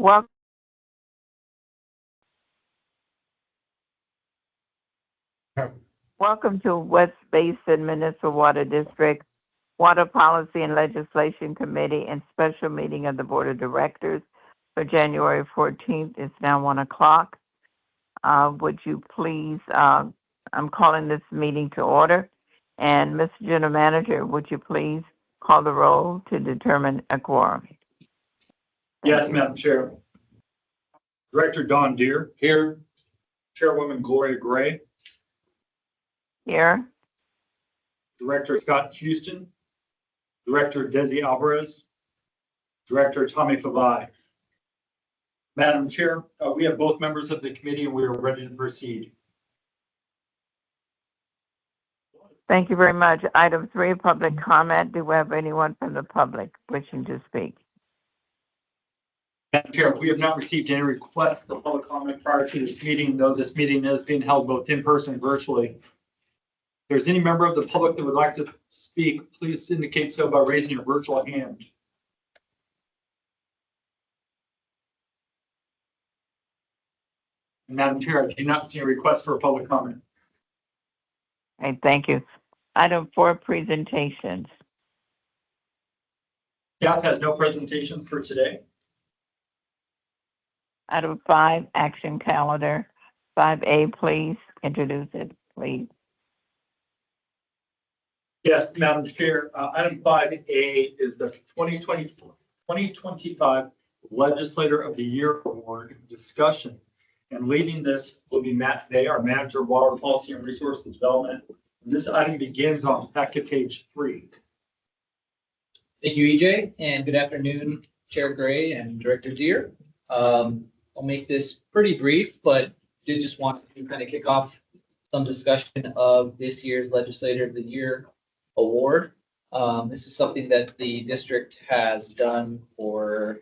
Wel- Welcome to West Basin Municipal Water District Water Policy and Legislation Committee and special meeting of the Board of Directors for January 14th. It's now 1 o'clock. Would you please, I'm calling this meeting to order. And Mr. General Manager, would you please call the roll to determine a quorum? Yes, Madam Chair. Director Don Deere. Here. Chairwoman Gloria Gray. Here. Director Scott Houston. Director Desi Alvarez. Director Tommy Favai. Madam Chair, we have both members of the committee and we are ready to proceed. Thank you very much. Item 3, public comment. Do we have anyone from the public wishing to speak? Madam Chair, we have not received any requests for public comment prior to this meeting, though this meeting is being held both in person and virtually. If there's any member of the public that would like to speak, please indicate so by raising your virtual hand. Madam Chair, I do not see a request for a public comment. Okay, thank you. Item 4, presentations. Staff has no presentations for today. Item 5, action calendar. 5A, please introduce it, please. Yes, Madam Chair. Item 5A is the 2025 Legislator of the Year Award discussion. And leading this will be Matt Day, our Manager of Water Policy and Resources Development. And this item begins on packet page 3. Thank you, EJ, and good afternoon, Chair Gray and Director Deere. I'll make this pretty brief, but did just want to kind of kick off some discussion of this year's Legislator of the Year Award. This is something that the district has done for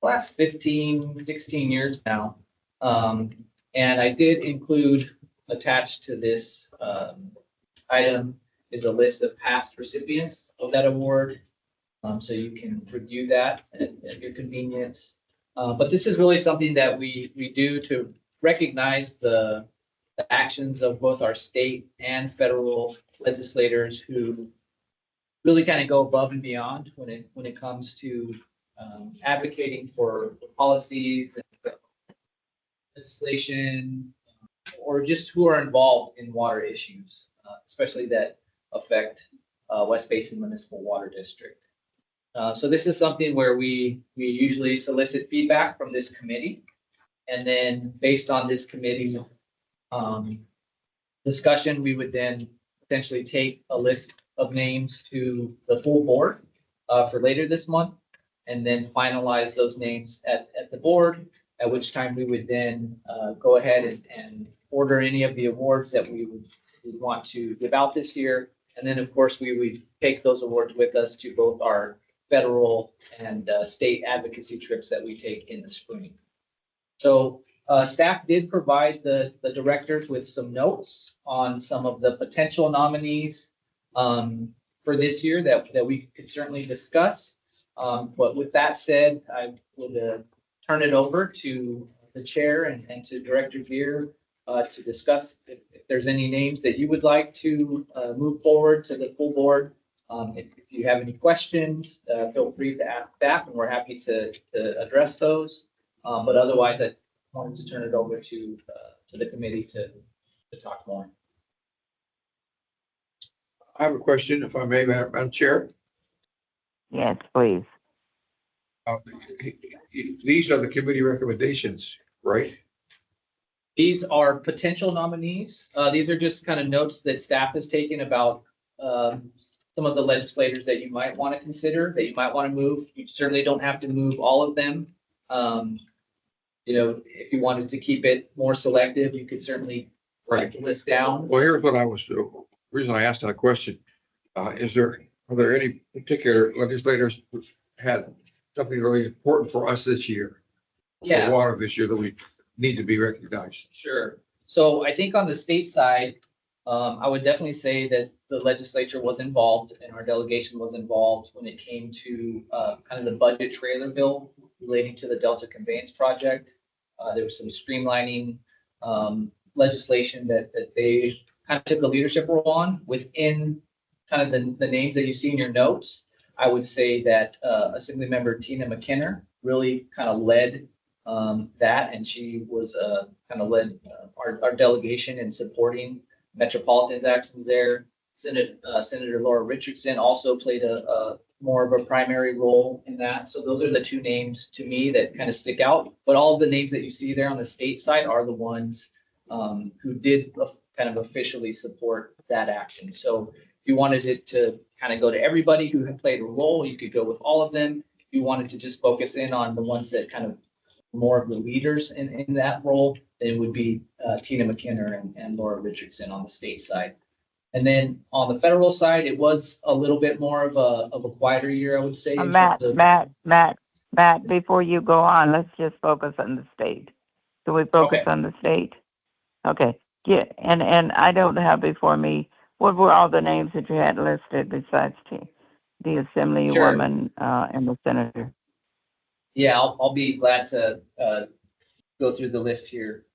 the last 15, 16 years now. And I did include attached to this item is a list of past recipients of that award. So you can review that at your convenience. But this is really something that we do to recognize the actions of both our state and federal legislators who really kind of go above and beyond when it comes to advocating for policies and legislation, or just who are involved in water issues, especially that affect West Basin Municipal Water District. So this is something where we usually solicit feedback from this committee, and then based on this committee discussion, we would then potentially take a list of names to the full board for later this month, and then finalize those names at the board, at which time we would then go ahead and order any of the awards that we would want to give out this year. And then, of course, we would take those awards with us to both our federal and state advocacy trips that we take in the spring. So staff did provide the directors with some notes on some of the potential nominees for this year that we could certainly discuss. But with that said, I would turn it over to the chair and to Director Deere to discuss if there's any names that you would like to move forward to the full board. If you have any questions, feel free to ask staff, and we're happy to address those. But otherwise, I wanted to turn it over to the committee to talk more. I have a question, if I may, Madam Chair. Yes, please. These are the committee recommendations, right? These are potential nominees. These are just kind of notes that staff has taken about some of the legislators that you might want to consider, that you might want to move. You certainly don't have to move all of them. If you wanted to keep it more selective, you could certainly write the list down. Well, here's what the reason I asked that question. Are there any particular legislators who had something really important for us this year? Yeah. For water this year that we need to be recognized? Sure. So I think on the state side, I would definitely say that the legislature was involved and our delegation was involved when it came to kind of the budget trailer bill relating to the Delta Conveyance Project. There was some streamlining legislation that they kind of took a leadership role on within kind of the names that you see in your notes. I would say that Assemblymember Tina McKinner really kind of led that, and she was kind of led our delegation in supporting Metropolitan's actions there. Senator Laura Richardson also played a more of a primary role in that. So those are the two names to me that kind of stick out. But all of the names that you see there on the state side are the ones who did kind of officially support that action. So if you wanted it to kind of go to everybody who had played a role, you could go with all of them. If you wanted to just focus in on the ones that kind of more of the leaders in that role, then it would be Tina McKinner and Laura Richardson on the state side. And then on the federal side, it was a little bit more of a quieter year, I would say. in Matt, terms of- Matt, before you go on, let's just focus on the state. Do we focus Okay. on the state? Okay, yeah, and I don't have before me, what were all the names that you had listed besides the Assemblywoman, and the senator? Yeah, I'll be glad to go through the list here,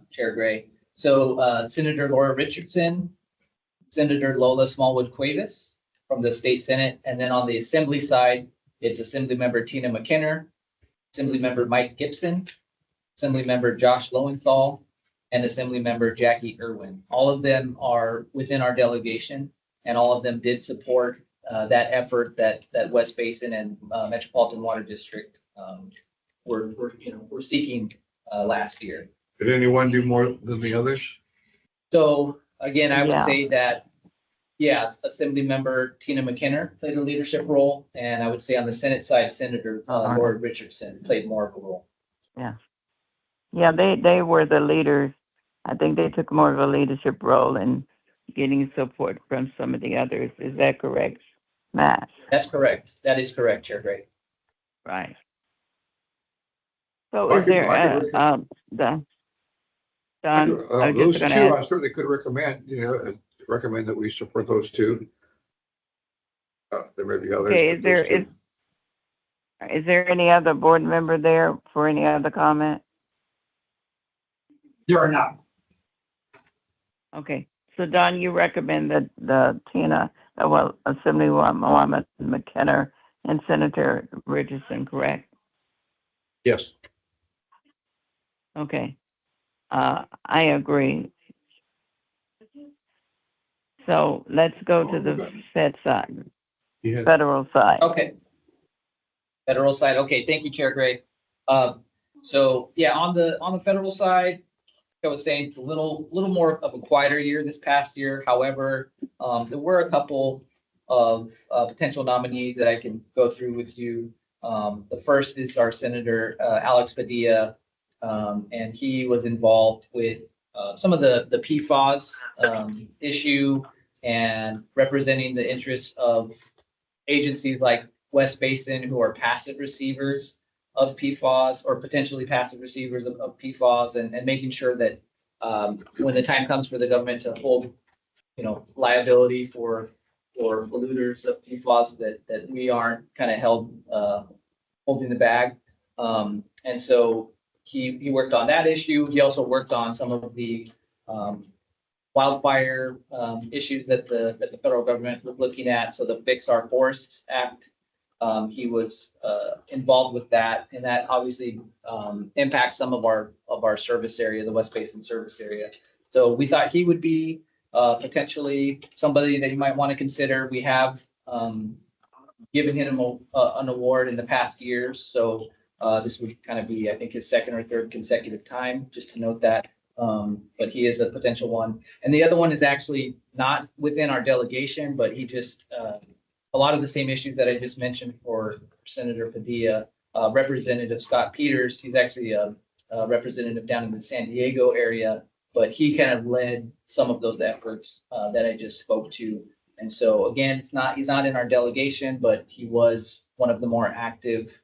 Chair Gray. So Senator Laura Richardson, Senator Lola Smallwood Cuevas from the state Senate, and then on the Assembly side, it's Assemblymember Tina McKinner, Assemblymember Mike Gibson, Assemblymember Josh Lowenthal, and Assemblymember Jackie Irwin. All of them are within our delegation, and all of them did support that effort that West Basin and Metropolitan Water District were seeking last year. Did anyone do more than the others? So again, I would Yeah. say that, yeah, Assemblymember Tina McKinner played a leadership role, and I would say on the Senate side, Senator Laura Richardson played more of a role. Yeah, they were the leaders. I think they took more of a leadership role in getting support from some of the others. Is that correct, Matt? That's correct. That is correct, Chair Gray. Right. So I is could- there, I could Don, I was Those just two, gonna I ask, certainly could recommend, recommend that we support those two. There may be others. okay, but those two. is there any other board member there for any other comment? There are not. Okay, so Don, you recommend that the Tina, Assemblywoman McKenna and Senator Richardson, correct? Yes. Okay. I agree. So let's go to the Fed side, Yeah. federal side. Okay. Federal side. Okay, thank you, Chair Gray. So yeah, on the federal side, like I was saying, it's a little more of a quieter year this past year. However, there were a couple of potential nominees that I can go through with you. The first is our Senator Alex Padilla, and he was involved with some of the PFAS issue and representing the interests of agencies like West Basin, who are passive receivers of PFAS or potentially passive receivers of PFAS, and making sure that when the time comes for the government to hold, liability for polluters of PFAS, that we aren't kind of held holding the bag. And so he worked on that issue. He also worked on some of the wildfire issues that the federal government was looking at. So the Fix Our Forests Act, he was involved with that, and that obviously impacts some of our service area, the West Basin service area. So we thought he would be potentially somebody that you might want to consider. We have given him an award in the past years, so this would kind of be, I think, his second or third consecutive time, just to note that. But he is a potential one. And the other one is actually not within our delegation, but he just, a lot of the same issues that I just mentioned for Senator Padilla, Representative Scott Peters, he's actually a representative down in the San Diego area, but he kind of led some of those efforts that I just spoke to. And so again, he's not in our delegation, but he was one of the more active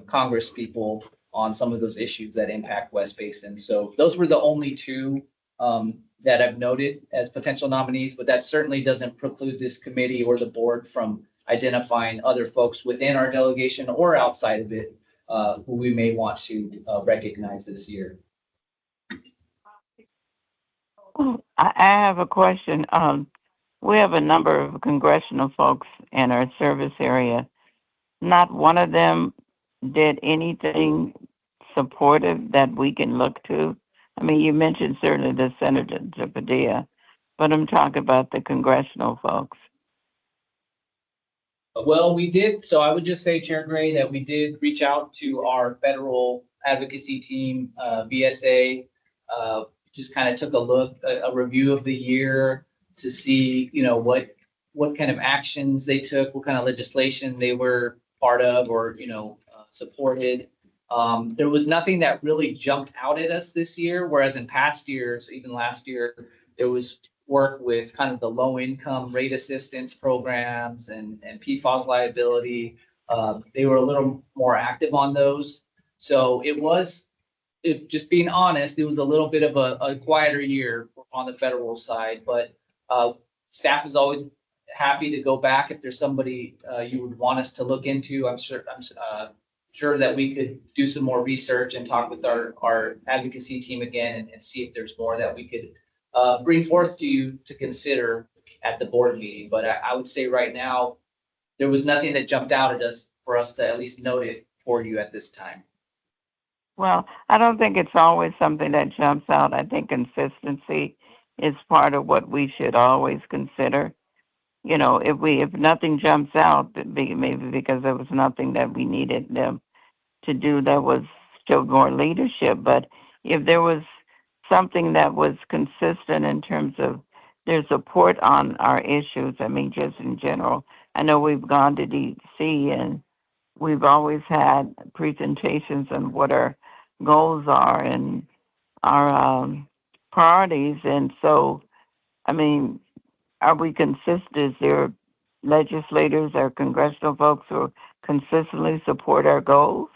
Congress people on some of those issues that impact West Basin. So those were the only two that I've noted as potential nominees, but that certainly doesn't preclude this committee or the board from identifying other folks within our delegation or outside of it who we may want to recognize this year. I have a question. We have a number of congressional folks in our service area. Not one of them did anything supportive that we can look to. I mean, you mentioned certainly the Senator Padilla, but I'm talking about the congressional folks. Well, we did, so I would just say, Chair Gray, that we did reach out to our federal advocacy team, BSA. Just kind of took a look, a review of the year to see, what kind of actions they took, what kind of legislation they were part of or, supported. There was nothing that really jumped out at us this year, whereas in past years, even last year, there was work with kind of the low income rate assistance programs and PFAS liability. They were a little more active on those. So if just being honest, it was a little bit of a quieter year on the federal side, but staff is always happy to go back if there's somebody you would want us to look into. I'm sure that we could do some more research and talk with our advocacy team again and see if there's more that we could bring forth to you to consider at the board meeting. But I would say right now, there was nothing that jumped out at us for us to at least note it for you at this time. Well, I don't think it's always something that jumps out. I think consistency is part of what we should always consider. If nothing jumps out, maybe because there was nothing that we needed them to do that was showed more leadership. But if there was something that was consistent in terms of their support on our issues, I mean, just in general, I know we've gone to DC and we've always had presentations on what our goals are and our priorities. And so, I mean, are we consistent? Is there legislators or congressional folks who consistently support our goals?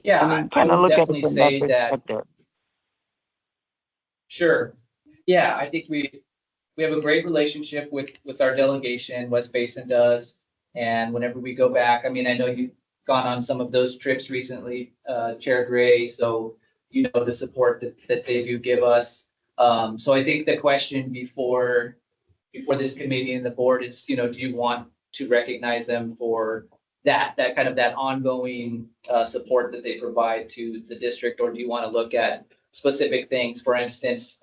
Yeah, I mean, I kind of would look at it definitely from say that that. perspective. Sure. Yeah, I think we have a great relationship with our delegation, West Basin does. And whenever we go back, I mean, I know you've gone on some of those trips recently, Chair Gray, so you know the support that they do give us. So I think the question before this committee and the board is, do you want to recognize them for that kind of that ongoing support that they provide to the district, or do you want to look at specific things? For instance,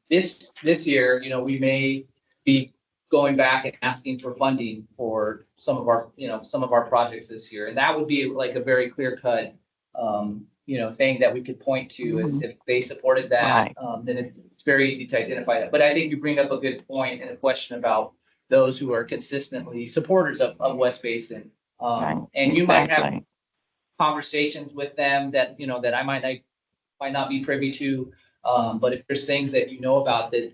this year, we may be going back and asking for funding for some of our projects this year, and that would be like a very clear cut thing that we could point to as if they supported that, Right. then it's very easy to identify that. But I think you bring up a good point and a question about those who are consistently supporters of West Basin. Right. And you might have Exactly. conversations with them that, that I might not be privy to. But if there's things that about that,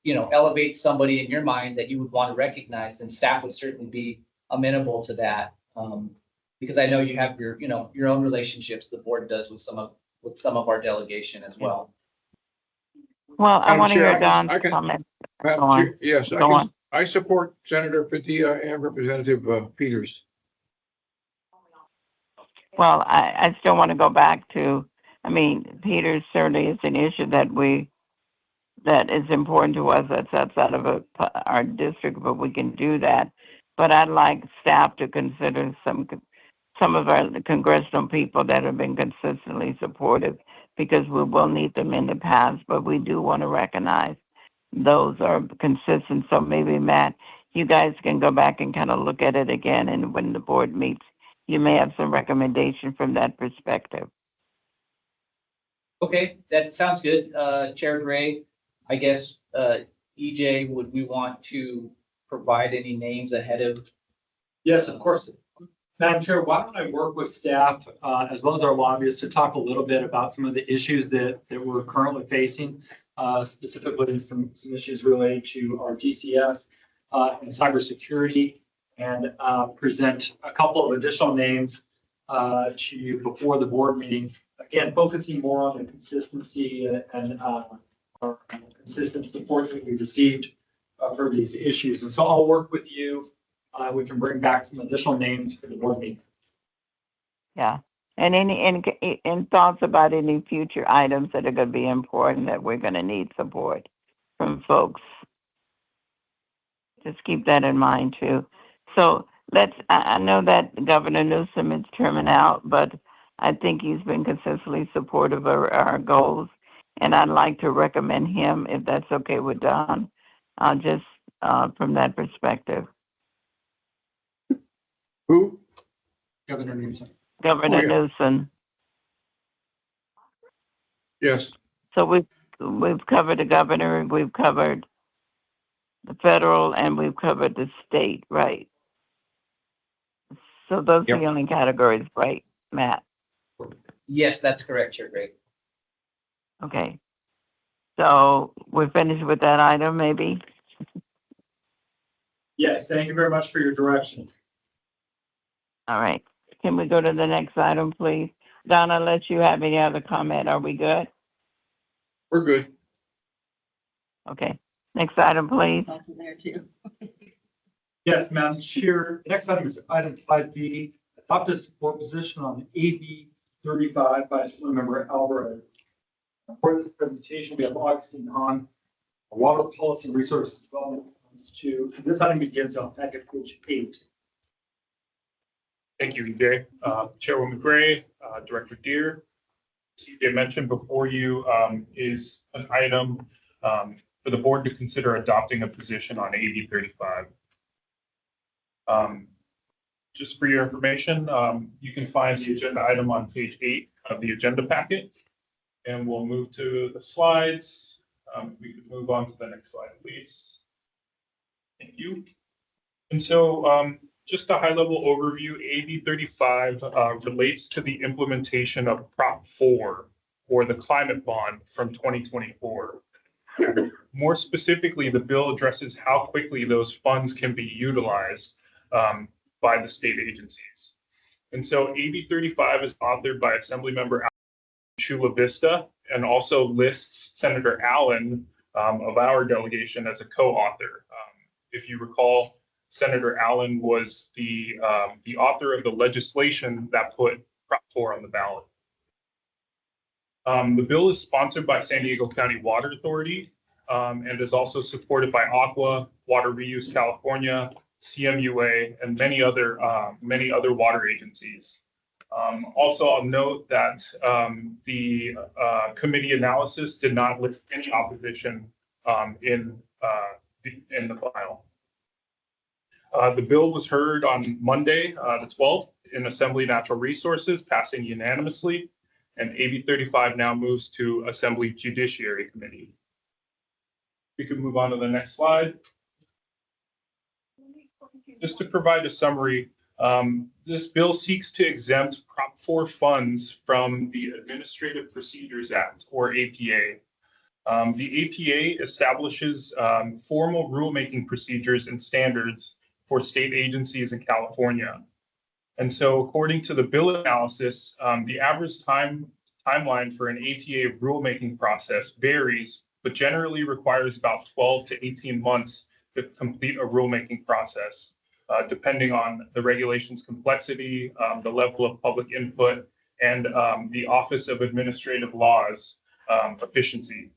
elevate somebody in your mind that you would want to recognize, then staff would certainly be amenable to that. Because I know you have your own relationships the board does with some of our delegation as well. Well, I Madam want to Chair, hear I can- Don's comment. Madam Go on. Chair, yes, Go on. I support Senator Padilla and Representative Peters. Well, I still want to go back to, I mean, Peters certainly is an issue that is important to us. That's outside of our district, but we can do that. But I'd like staff to consider some of our congressional people that have been consistently supportive, because we will need them in the past, but we do want to recognize those are consistent. So maybe, Matt, you guys can go back and kind of look at it again, and when the board meets, you may have some recommendation from that perspective. Okay, that sounds good. Chair Gray, I guess, EJ, would we want to provide any names ahead of? Yes, of course. Madam Chair, why don't I work with staff as well as our lobbyists to talk a little bit about some of the issues that we're currently facing, specifically some issues related to our DCS and cybersecurity, and present a couple of additional names to you before the board meeting. Again, focusing more on the consistency and our consistent support that we received for these issues. And so I'll work with you. We can bring back some additional names for the board meeting. Yeah. And any thoughts about any future items that are going to be important that we're going to need support from folks? Just keep that in mind too. So I know that Governor Newsom is terming out, but I think he's been consistently supportive of our goals. And I'd like to recommend him, if that's okay with Don, just from that perspective. Who? Governor Newsom. Governor yeah. Newsom. Yes. So we've covered the governor, we've covered the federal, and we've covered the state, right? So those are Yep. the only categories, right, Matt? Yes, that's correct, Chair Gray. Okay. So we're finished with that item, maybe? Yes, thank you very much for your direction. All right. Can we go to the next item, please? Donna, unless you have any other comment, are we good? We're good. Okay. Next item, please. There too. Yes, Madam Chair. Next item is item 5B, adopt a support position on AB 35 by Assemblymember Alvarez. For this presentation, we have Augustine Hahn, Water Policy and Resource Development Institute. This item begins on packet page 8. Thank you, EJ. Chairwoman Gray, Director Deere. CJ mentioned before you is an item for the board to consider adopting a position on AB 35. Just for your information, you can find the agenda item on page 8 of the agenda packet. And we'll move to the slides. We can move on to the next slide, please. Thank you. And so just a high-level overview, AB 35 relates to the implementation of Prop 4, or the climate bond from 2024. More specifically, the bill addresses how quickly those funds can be utilized by the state agencies. And so AB 35 is authored by Assemblymember Chula Vista and also lists Senator Allen of our delegation as a co-author. If you recall, Senator Allen was the author of the legislation that put Prop 4 on the ballot. The bill is sponsored by San Diego County Water Authority and is also supported by Aqua, Water Reuse California, CMUA, and many other water agencies. Also, I'll note that the committee analysis did not list any opposition in the file. The bill was heard on Monday, the 12th, in Assembly Natural Resources, passing unanimously, and AB 35 now moves to Assembly Judiciary Committee. We can move on to the next slide. Just to provide a summary, this bill seeks to exempt Prop 4 funds from the Administrative Procedures Act, or APA. The APA establishes formal rulemaking procedures and standards for state agencies in California. And so according to the bill analysis, the average timeline for an APA rulemaking process varies, but generally requires about 12 to 18 months to complete a rulemaking process, depending on the regulation's complexity, the level of public input, and the Office of Administrative Law's efficiency.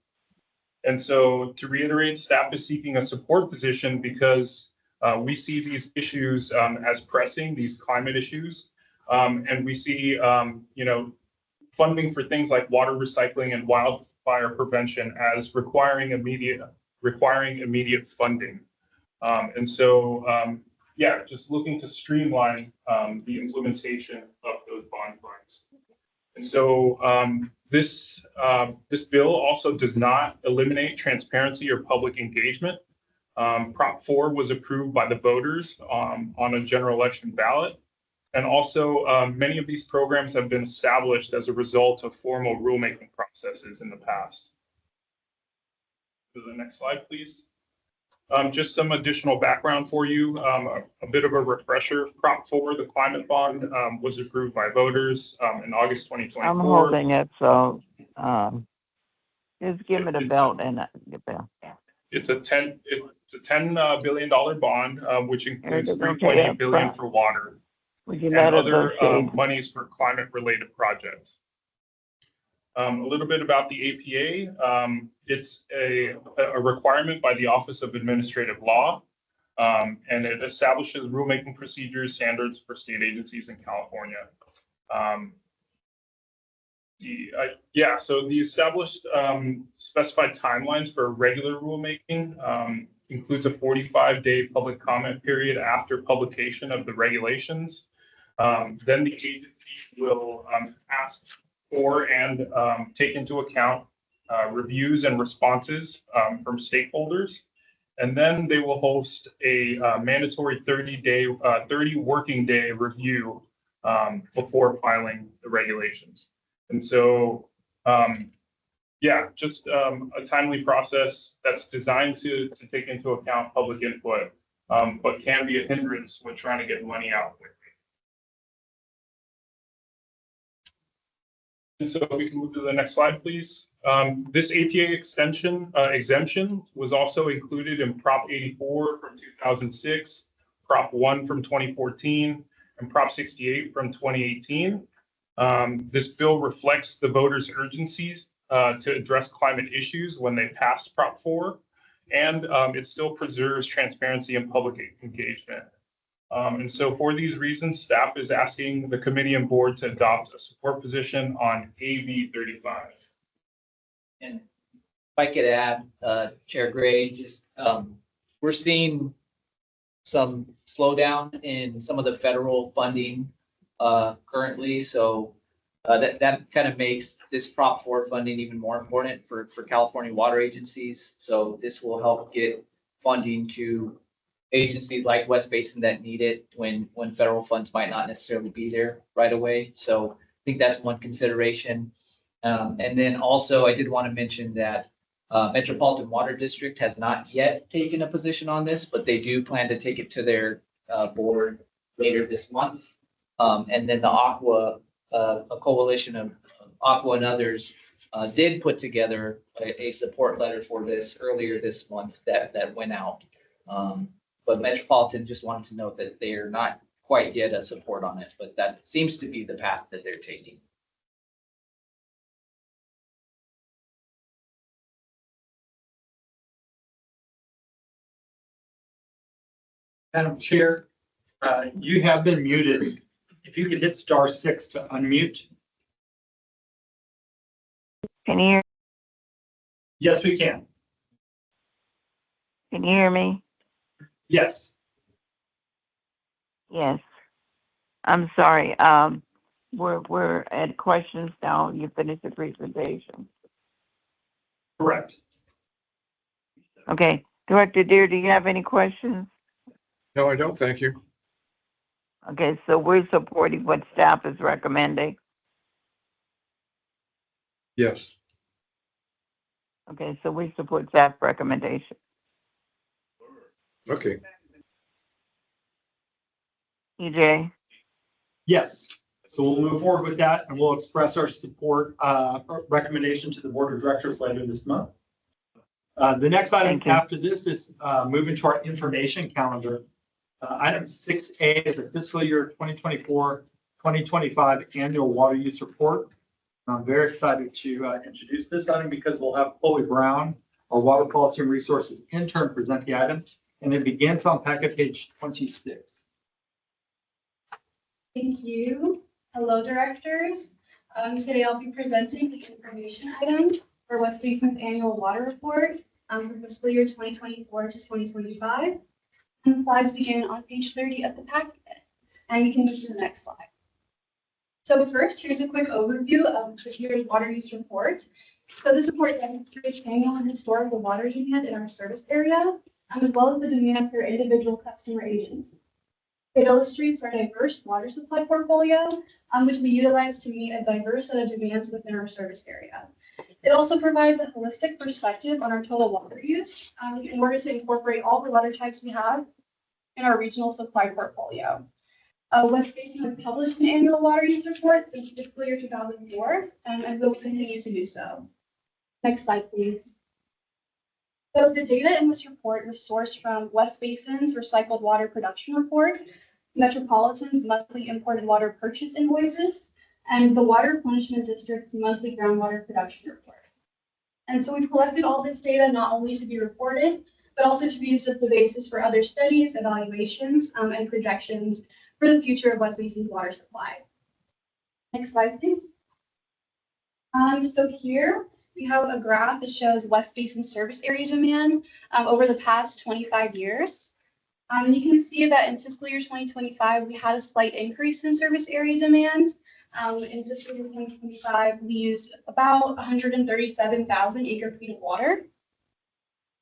And so to reiterate, staff is seeking a support position because we see these issues as pressing, these climate issues, and we see, funding for things like water recycling and wildfire prevention as requiring immediate funding. And so, just looking to streamline the implementation of those bond funds. And so this bill also does not eliminate transparency or public engagement. Prop 4 was approved by the voters on a general election ballot. And also many of these programs have been established as a result of formal rulemaking processes in the past. To the next slide, please. Just some additional background for you, a bit of a refresher. Prop 4, the climate bond, was approved by voters in August 2024. I'm holding it, so just give me the belt and the belt. It's a $10 billion bond, which includes $3.8 billion for water. Would you and let us other know, monies for climate-related projects. A little bit about the APA. It's a requirement by the Office of Administrative Law, and it establishes rulemaking procedures, standards for state agencies in California. So the established specified timelines for regular rulemaking includes a 45-day public comment period after publication of the regulations. Then the agency will ask for and take into account reviews and responses from stakeholders. And then they will host a mandatory 30 working day review before filing the regulations. And so, just a timely process that's designed to take into account public input, but can be a hindrance when trying to get money out quickly. And so we can move to the next slide, please. This APA exemption was also included in Prop 84 from 2006, Prop 1 from 2014, and Prop 68 from 2018. This bill reflects the voters' urgencies to address climate issues when they passed Prop 4, and it still preserves transparency and public engagement. And so for these reasons, staff is asking the committee and board to adopt a support position on AB 35. And if I could add, Chair Gray, just, we're seeing some slowdown in some of the federal funding currently. So that kind of makes this Prop 4 funding even more important for California water agencies. So this will help get funding to agencies like West Basin that need it when federal funds might not necessarily be there right away. So I think that's one consideration. And then also I did want to mention that Metropolitan Water District has not yet taken a position on this, but they do plan to take it to their board later this month. And then the Aqua, a coalition of Aqua and others did put together a support letter for this earlier this month that went out. But Metropolitan just wanted to note that they are not quite yet a support on it, but that seems to be the path that they're taking. Madam Chair, you have been muted. If you could hit *6 to unmute. can you Yes, we can. hear me? Yes. Yes. I'm sorry. We're at questions now. You finished the presentation. Correct. Okay. Director Deere, do you have any questions? No, I don't. Thank you. Okay, so we're supporting what staff is recommending. Yes. Okay, so we support staff recommendation. Okay. EJ? Yes. So we'll move forward with that and we'll express our support recommendation to the board of directors later this month. The next item Thank you. after this is moving to our information calendar. Item 6A is a fiscal year 2024-2025 annual water use report. I'm very excited to introduce this item because we'll have Chloe Brown, our water policy and resources intern, present the item, and it begins on packet page 26. Thank you. Hello, directors. Today I'll be presenting the information item for West Basin's annual water report for fiscal year 2024 to 2025. And the slides begin on page 30 of the packet. And we can move to the next slide. So first, here's a quick overview of the year's water use report. So this report demonstrates annual and historical water demand in our service area, as well as the demand for individual customer agencies. It illustrates our diverse water supply portfolio, which we utilize to meet a diverse set of demands within our service area. It also provides a holistic perspective on our total water use in order to incorporate all the water types we have in our regional supply portfolio. West Basin has published an annual water use report since fiscal year 2004, and will continue to do so. Next slide, please. So the data in this report was sourced from West Basin's recycled water production report, Metropolitan's monthly imported water purchase invoices, and the Water Replenishment District's monthly groundwater production report. And so we collected all this data not only to be reported, but also to be used as the basis for other studies, evaluations, and projections for the future of West Basin's water supply. Next slide, please. So here we have a graph that shows West Basin service area demand over the past 25 years. You can see that in fiscal year 2025, we had a slight increase in service area demand. In fiscal year 2025, we used about 137,000 acre feet of water.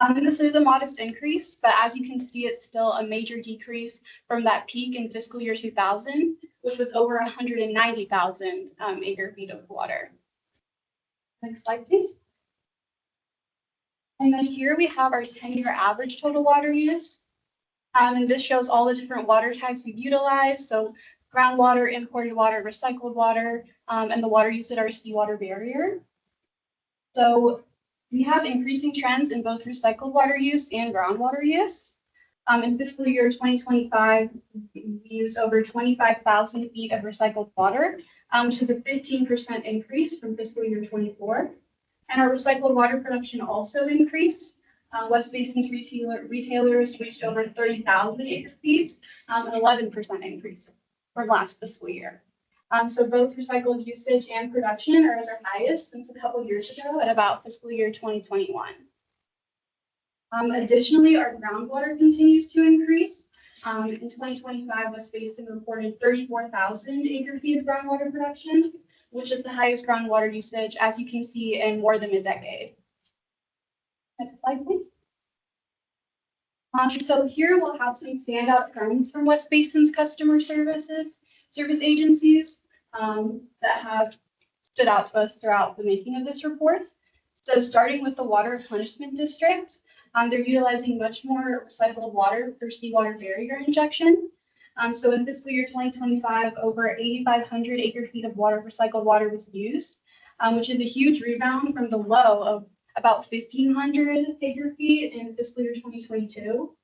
And this is a modest increase, but as you can see, it's still a major decrease from that peak in fiscal year 2000, which was over 190,000 acre feet of water. Next slide, please. And then here we have our 10-year average total water use. And this shows all the different water types we've utilized. So groundwater, imported water, recycled water, and the water used at our seawater barrier. So we have increasing trends in both recycled water use and groundwater use. In fiscal year 2025, we used over 25,000 feet of recycled water, which is a 15% increase from fiscal year 24. And our recycled water production also increased. West Basin's retailers reached over 30,000 acre feet, an 11% increase from last fiscal year. So both recycled usage and production are at their highest since a couple years ago at about fiscal year 2021. Additionally, our groundwater continues to increase. In 2025, West Basin reported 34,000 acre feet of groundwater production, which is the highest groundwater usage, as you can see, in more than a decade. Next slide, please. So here we'll have some standout trends from West Basin's customer service agencies that have stood out to us throughout the making of this report. So starting with the Water Replenishment District, they're utilizing much more recycled water for seawater barrier injection. So in fiscal year 2025, over 8,500 acre feet of recycled water was used, which is a huge rebound from the low of about 1,500 acre feet in fiscal year 2022.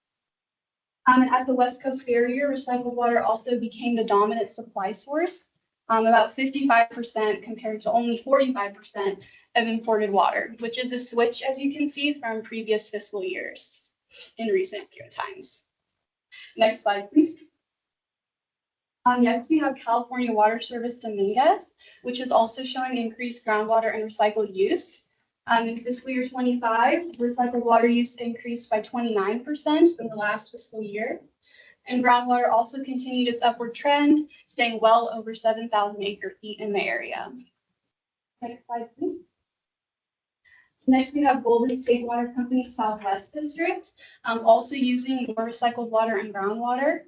And at the West Coast Barrier, recycled water also became the dominant supply source, about 55% compared to only 45% of imported water, which is a switch, as you can see, from previous fiscal years in recent times. Next slide, please. Next, we have California Water Service Dominguez, which is also showing increased groundwater and recycled use. In fiscal year 25, recycled water use increased by 29% from the last fiscal year. And groundwater also continued its upward trend, staying well over 7,000 acre feet in the area. Next slide, please. Next, we have Golden State Water Company Southwest District, also using more recycled water and groundwater.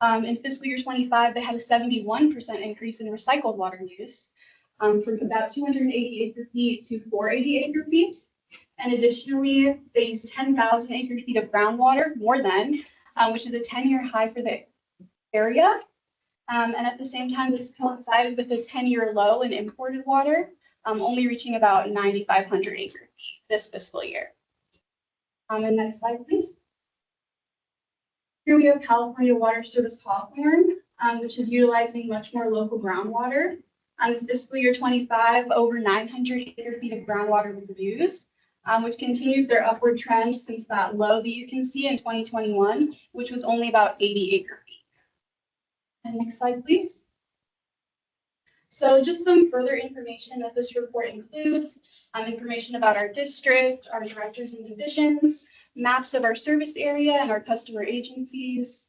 In fiscal year 25, they had a 71% increase in recycled water use, from about 280 acre feet to 480 acre feet. And additionally, they used 10,000 acre feet of groundwater, more than, which is a 10-year high for the area. And at the same time, this coincided with a 10-year low in imported water, only reaching about 9,500 acre feet this fiscal year. And next slide, please. Here we have California Water Service Hawthorne, which is utilizing much more local groundwater. In fiscal year 25, over 900 acre feet of groundwater was used, which continues their upward trend since that low that you can see in 2021, which was only about 80 acre feet. And next slide, please. So just some further information that this report includes, information about our district, our directors and divisions, maps of our service area and our customer agencies,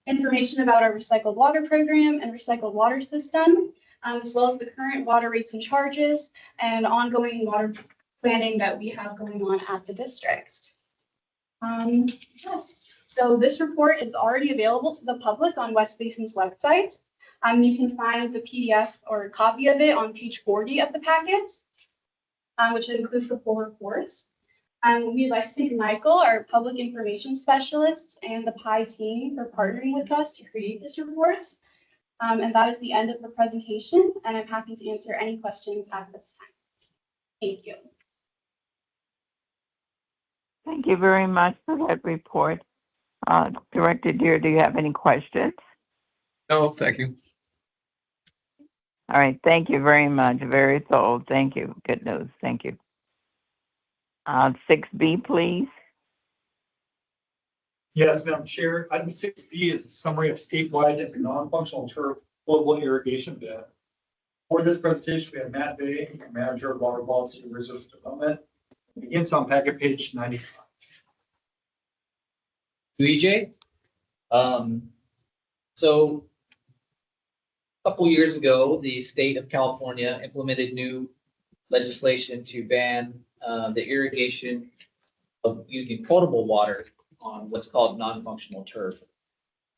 information about our recycled water program and recycled water system, as well as the current water rates and charges and ongoing water planning that we have going on at the district. Yes, so this report is already available to the public on West Basin's website. You can find the PDF or a copy of it on page 40 of the packet, which includes the full report. We'd like to thank Michael, our public information specialist, and the PI team for partnering with us to create this report. And that is the end of the presentation, and I'm happy to answer any questions at this time. Thank you. Thank you very much for that report. Director Deere, do you have any questions? No, thank you. All right, thank you very much. Very thorough. Thank you. Good news. Thank you. 6B, please. Yes, Madam Chair. Item 6B is a summary of statewide non-functional turf potable irrigation bid. For this presentation, we have Matt Bay, Manager of Water Policy and Resource Development. It begins on packet page 95. EJ. So a couple years ago, the state of California implemented new legislation to ban the irrigation of using potable water on what's called non-functional turf.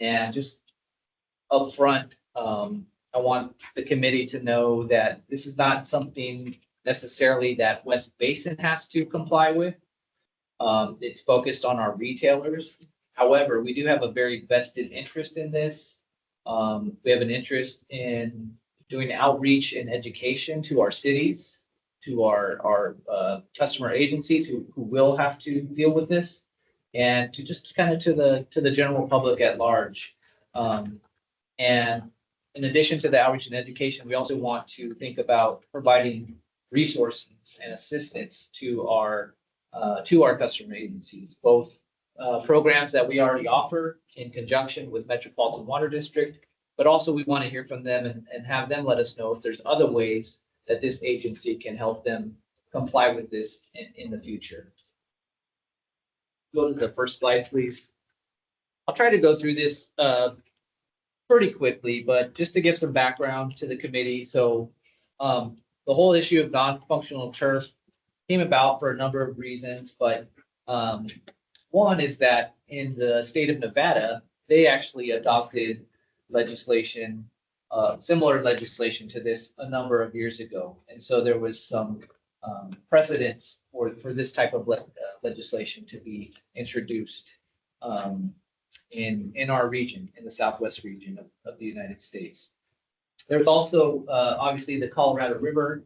And just upfront, I want the committee to know that this is not something necessarily that West Basin has to comply with. It's focused on our retailers. However, we do have a very vested interest in this. We have an interest in doing outreach and education to our cities, to our customer agencies who will have to deal with this, and to just kind of to the general public at large. And in addition to the outreach and education, we also want to think about providing resources and assistance to our customer agencies, both programs that we already offer in conjunction with Metropolitan Water District, but also we want to hear from them and have them let us know if there's other ways that this agency can help them comply with this in the future. Go to the first slide, please. I'll try to go through this pretty quickly, but just to give some background to the committee. So the whole issue of non-functional turf came about for a number of reasons, but one is that in the state of Nevada, they actually adopted legislation, similar legislation to this a number of years ago. And so there was some precedence for this type of legislation to be introduced in our region, in the Southwest region of the United States. There's also obviously the Colorado River,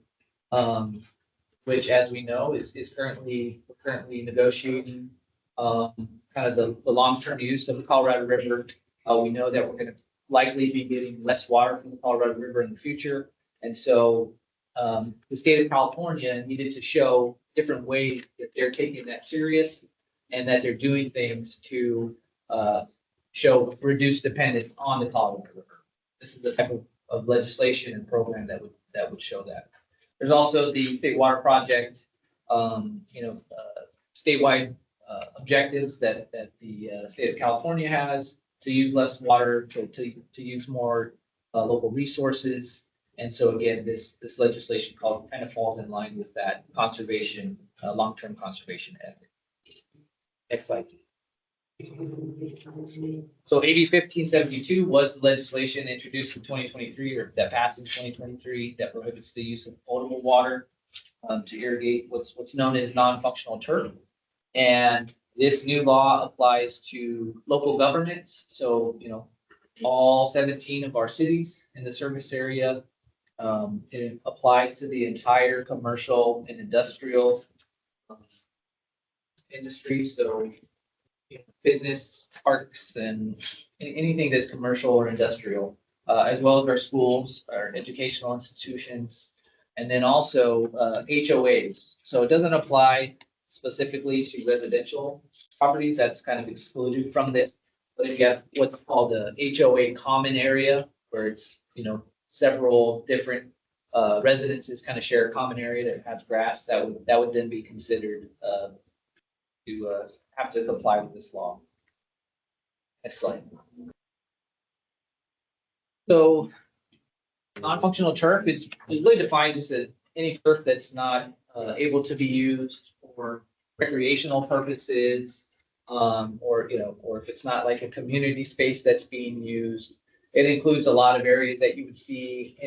which, as we know, is currently negotiating kind of the long-term use of the Colorado River. We know that we're going to likely be getting less water from the Colorado River in the future. And so the state of California needed to show different ways that they're taking that serious and that they're doing things to show reduced dependence on the Colorado River. This is the type of legislation and program that would show that. There's also the State Water Project, statewide objectives that the state of California has to use less water, to use more local resources. And so again, this legislation kind of falls in line with that conservation, long-term conservation effort. Next slide. So AB 1572 was the legislation introduced in 2023, or that passed in 2023, that prohibits the use of potable water to irrigate what's known as non-functional turf. And this new law applies to local governments. So, all 17 of our cities in the service area. It applies to the entire commercial and industrial industry. So, business parks and anything that's commercial or industrial, as well as our schools, our educational institutions, and then also HOAs. So it doesn't apply specifically to residential properties. That's kind of excluded from this. But if you have what's called the HOA common area, where it's, several different residences kind of share a common area that has grass, that would then be considered to have to comply with this law. Next slide. So non-functional turf is really defined as any turf that's not able to be used for recreational purposes, or if it's not like a community space that's being used. It includes a lot of areas that you would see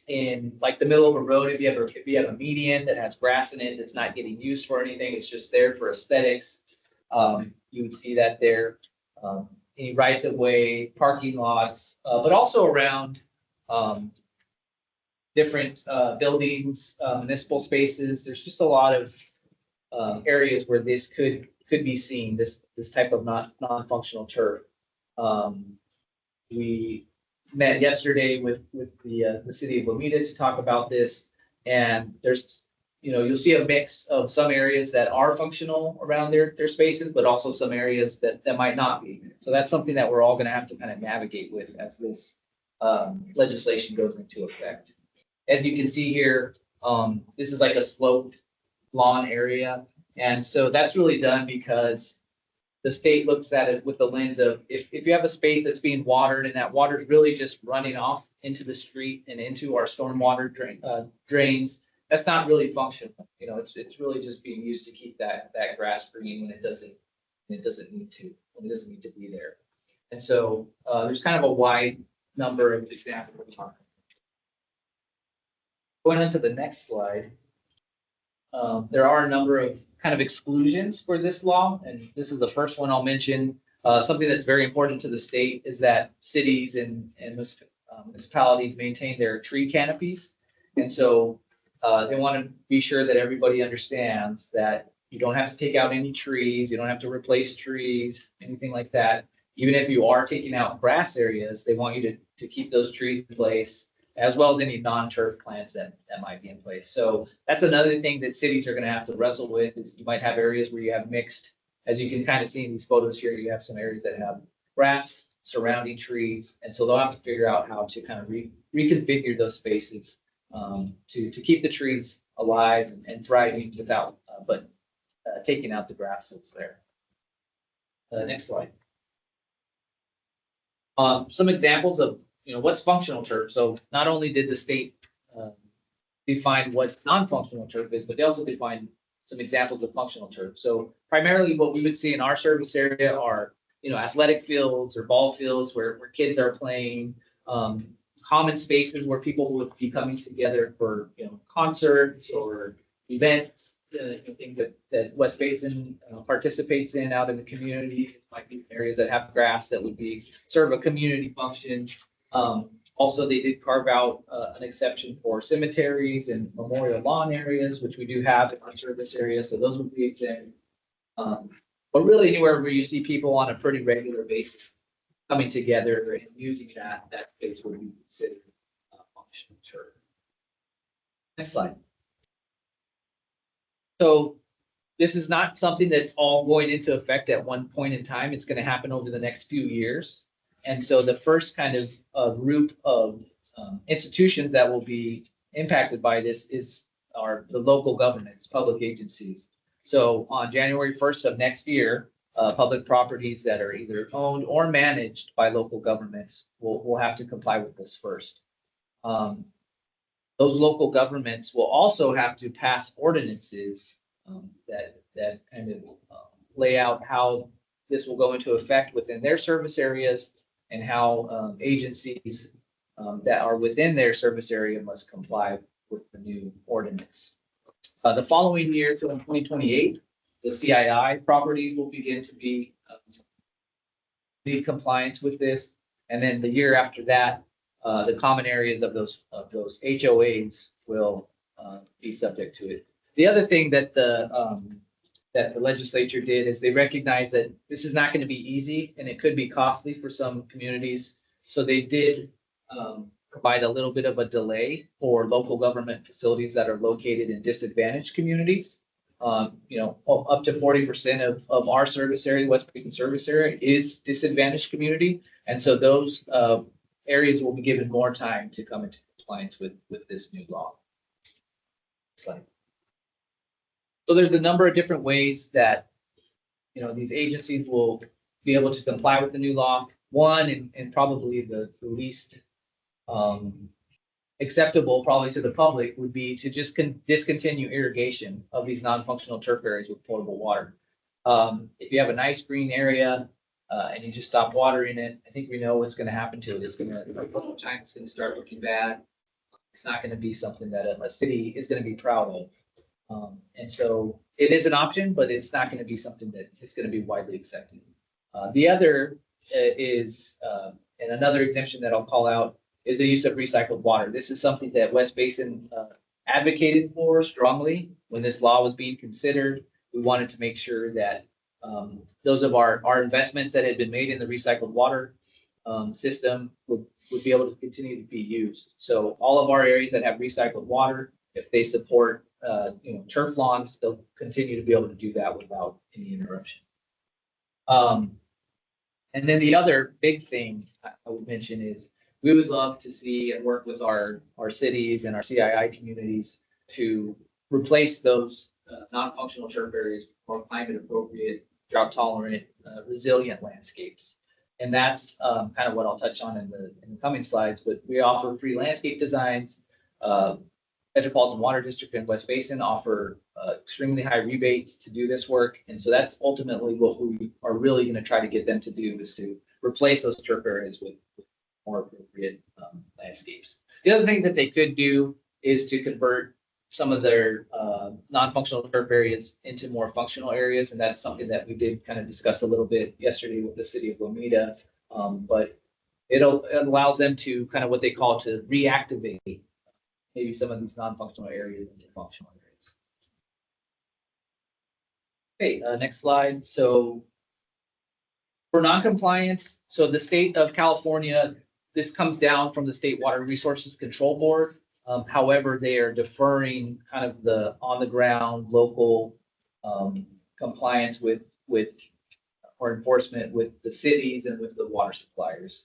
in like the middle of a road. If you have a median that has grass in it that's not getting used for anything, it's just there for aesthetics. You would see that there. Any rights of way, parking lots, but also around different buildings, municipal spaces. There's just a lot of areas where this could be seen, this type of non-functional turf. We met yesterday with the city of Lomita to talk about this. And there's, you'll see a mix of some areas that are functional around their spaces, but also some areas that might not be. So that's something that we're all gonna have to kind of navigate with as this legislation goes into effect. As you can see here, this is like a sloped lawn area. And so that's really done because the state looks at it with the lens of if you have a space that's being watered and that water is really just running off into the street and into our stormwater drains, that's not really functional. It's really just being used to keep that grass green when it doesn't need to, when it doesn't need to be there. And so there's kind of a wide number of examples. Going on to the next slide. There are a number of kind of exclusions for this law, and this is the first one I'll mention. Something that's very important to the state is that cities and municipalities maintain their tree canopies. And so they want to be sure that everybody understands that you don't have to take out any trees, you don't have to replace trees, anything like that. Even if you are taking out grass areas, they want you to keep those trees in place, as well as any non-turf plants that might be in place. So that's another thing that cities are going to have to wrestle with is you might have areas where you have mixed, as you can kind of see in these photos here, you have some areas that have grass surrounding trees. And so they'll have to figure out how to kind of reconfigure those spaces to keep the trees alive and thriving without, taking out the grass that's there. Next slide. Some examples of what's functional turf. So not only did the state define what non-functional turf is, but they also defined some examples of functional turf. So primarily what we would see in our service area are, athletic fields or ball fields where kids are playing, common spaces where people would be coming together for, concerts or events, things that West Basin participates in out in the community. It might be areas that have grass that would be serve a community function. Also, they did carve out an exception for cemeteries and memorial lawn areas, which we do have in our service area. So those would be exempt. But really anywhere where you see people on a pretty regular basis coming together and using that space would be considered functional turf. Next slide. So this is not something that's all going into effect at one point in time. It's going to happen over the next few years. And so the first kind of group of institutions that will be impacted by this are the local governments, public agencies. So on January 1st of next year, public properties that are either owned or managed by local governments will have to comply with this first. Those local governments will also have to pass ordinances that kind of lay out how this will go into effect within their service areas and how agencies that are within their service area must comply with the new ordinance. The following year, so in 2028, the CII properties will begin to be need compliance with this, and then the year after that, the common areas of those HOAs will be subject to it. The other thing that the legislature did is they recognized that this is not going to be easy and it could be costly for some communities. So they did provide a little bit of a delay for local government facilities that are located in disadvantaged communities. Up to 40% of our service area, West Basin service area, is disadvantaged community. And so those areas will be given more time to come into compliance with this new law. Slide. So there's a number of different ways that, these agencies will be able to comply with the new law. One, and probably the least acceptable probably to the public would be to just discontinue irrigation of these non-functional turf areas with potable water. If you have a nice green area and you just stop watering it, I think we know what's going to happen to it. It's going to start looking bad. It's not going to be something that a city is going to be proud of. And so it is an option, but it's not going to be something that it's going to be widely accepted. The other is, and another exemption that I'll call out, is the use of recycled water. This is something that West Basin advocated for strongly when this law was being considered. We wanted to make sure that those of our investments that had been made in the recycled water system would be able to continue to be used. So all of our areas that have recycled water, if they support, turf lawns, they'll continue to be able to do that without any interruption. And then the other big thing I would mention is we would love to see and work with our cities and our CII communities to replace those non-functional turf areas with more climate appropriate, drought tolerant, resilient landscapes. And that's kind of what I'll touch on in the coming slides, but we offer free landscape designs. Metropolitan Water District and West Basin offer extremely high rebates to do this work. And so that's ultimately what we are really going to try to get them to do, is to replace those turf areas with more appropriate landscapes. The other thing that they could do is to convert some of their non-functional turf areas into more functional areas. And that's something that we did kind of discuss a little bit yesterday with the city of Lomita. But it allows them to kind of what they call to reactivate maybe some of these non-functional areas into functional areas. Okay, next slide. So for noncompliance, so the state of California, this comes down from the State Water Resources Control Board. However, they are deferring kind of the on-the-ground local compliance with or enforcement with the cities and with the water suppliers.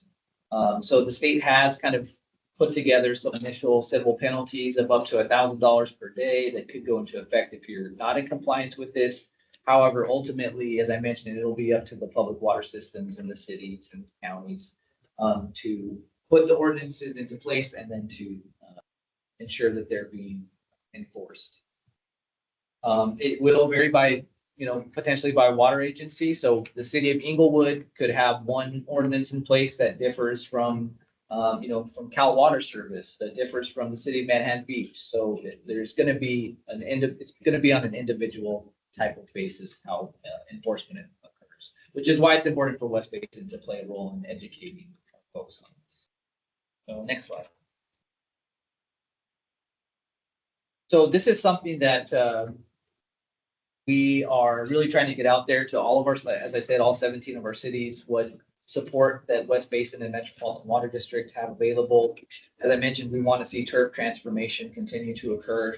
So the state has kind of put together some initial civil penalties of up to $1,000 per day that could go into effect if you're not in compliance with this. However, ultimately, as I mentioned, it'll be up to the public water systems in the cities and counties to put the ordinances into place and then to ensure that they're being enforced. It will vary by, potentially by water agency. So the city of Inglewood could have one ordinance in place that differs from from Cal Water Service, that differs from the city of Manhattan Beach. So there's going to be it's going to be on an individual type of basis how enforcement occurs, which is why it's important for West Basin to play a role in educating folks on this. So next slide. So this is something that we are really trying to get out there to all of our, as I said, all 17 of our cities, what support that West Basin and Metropolitan Water District have available. As I mentioned, we want to see turf transformation continue to occur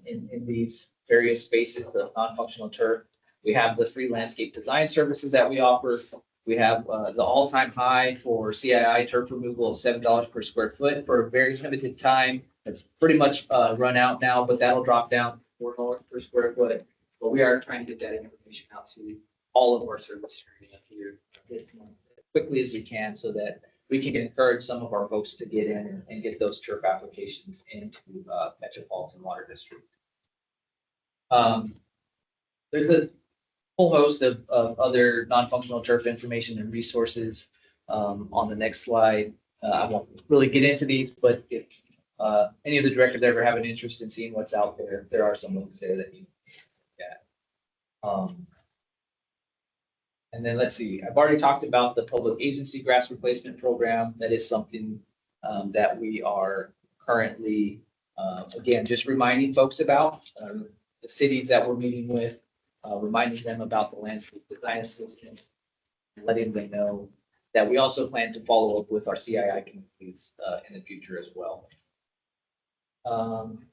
in these various spaces of non-functional turf. We have the free landscape design services that we offer. We have the all-time high for CII turf removal of $7 per square foot for a very limited time. It's pretty much run out now, but that'll drop down to $4 per square foot. But we are trying to get that information out to all of our service area here as quickly as we can, so that we can encourage some of our folks to get in and get those turf applications into Metropolitan Water District. There's a whole host of other non-functional turf information and resources on the next slide. I won't really get into these, but if any of the directors ever have an interest in seeing what's out there, there are some links there that you can look at. And then let's see, I've already talked about the public agency grass replacement program. That is something that we are currently, again, just reminding folks about the cities that we're meeting with, reminding them about the landscape design assistance, letting them know that we also plan to follow up with our CII communities in the future as well.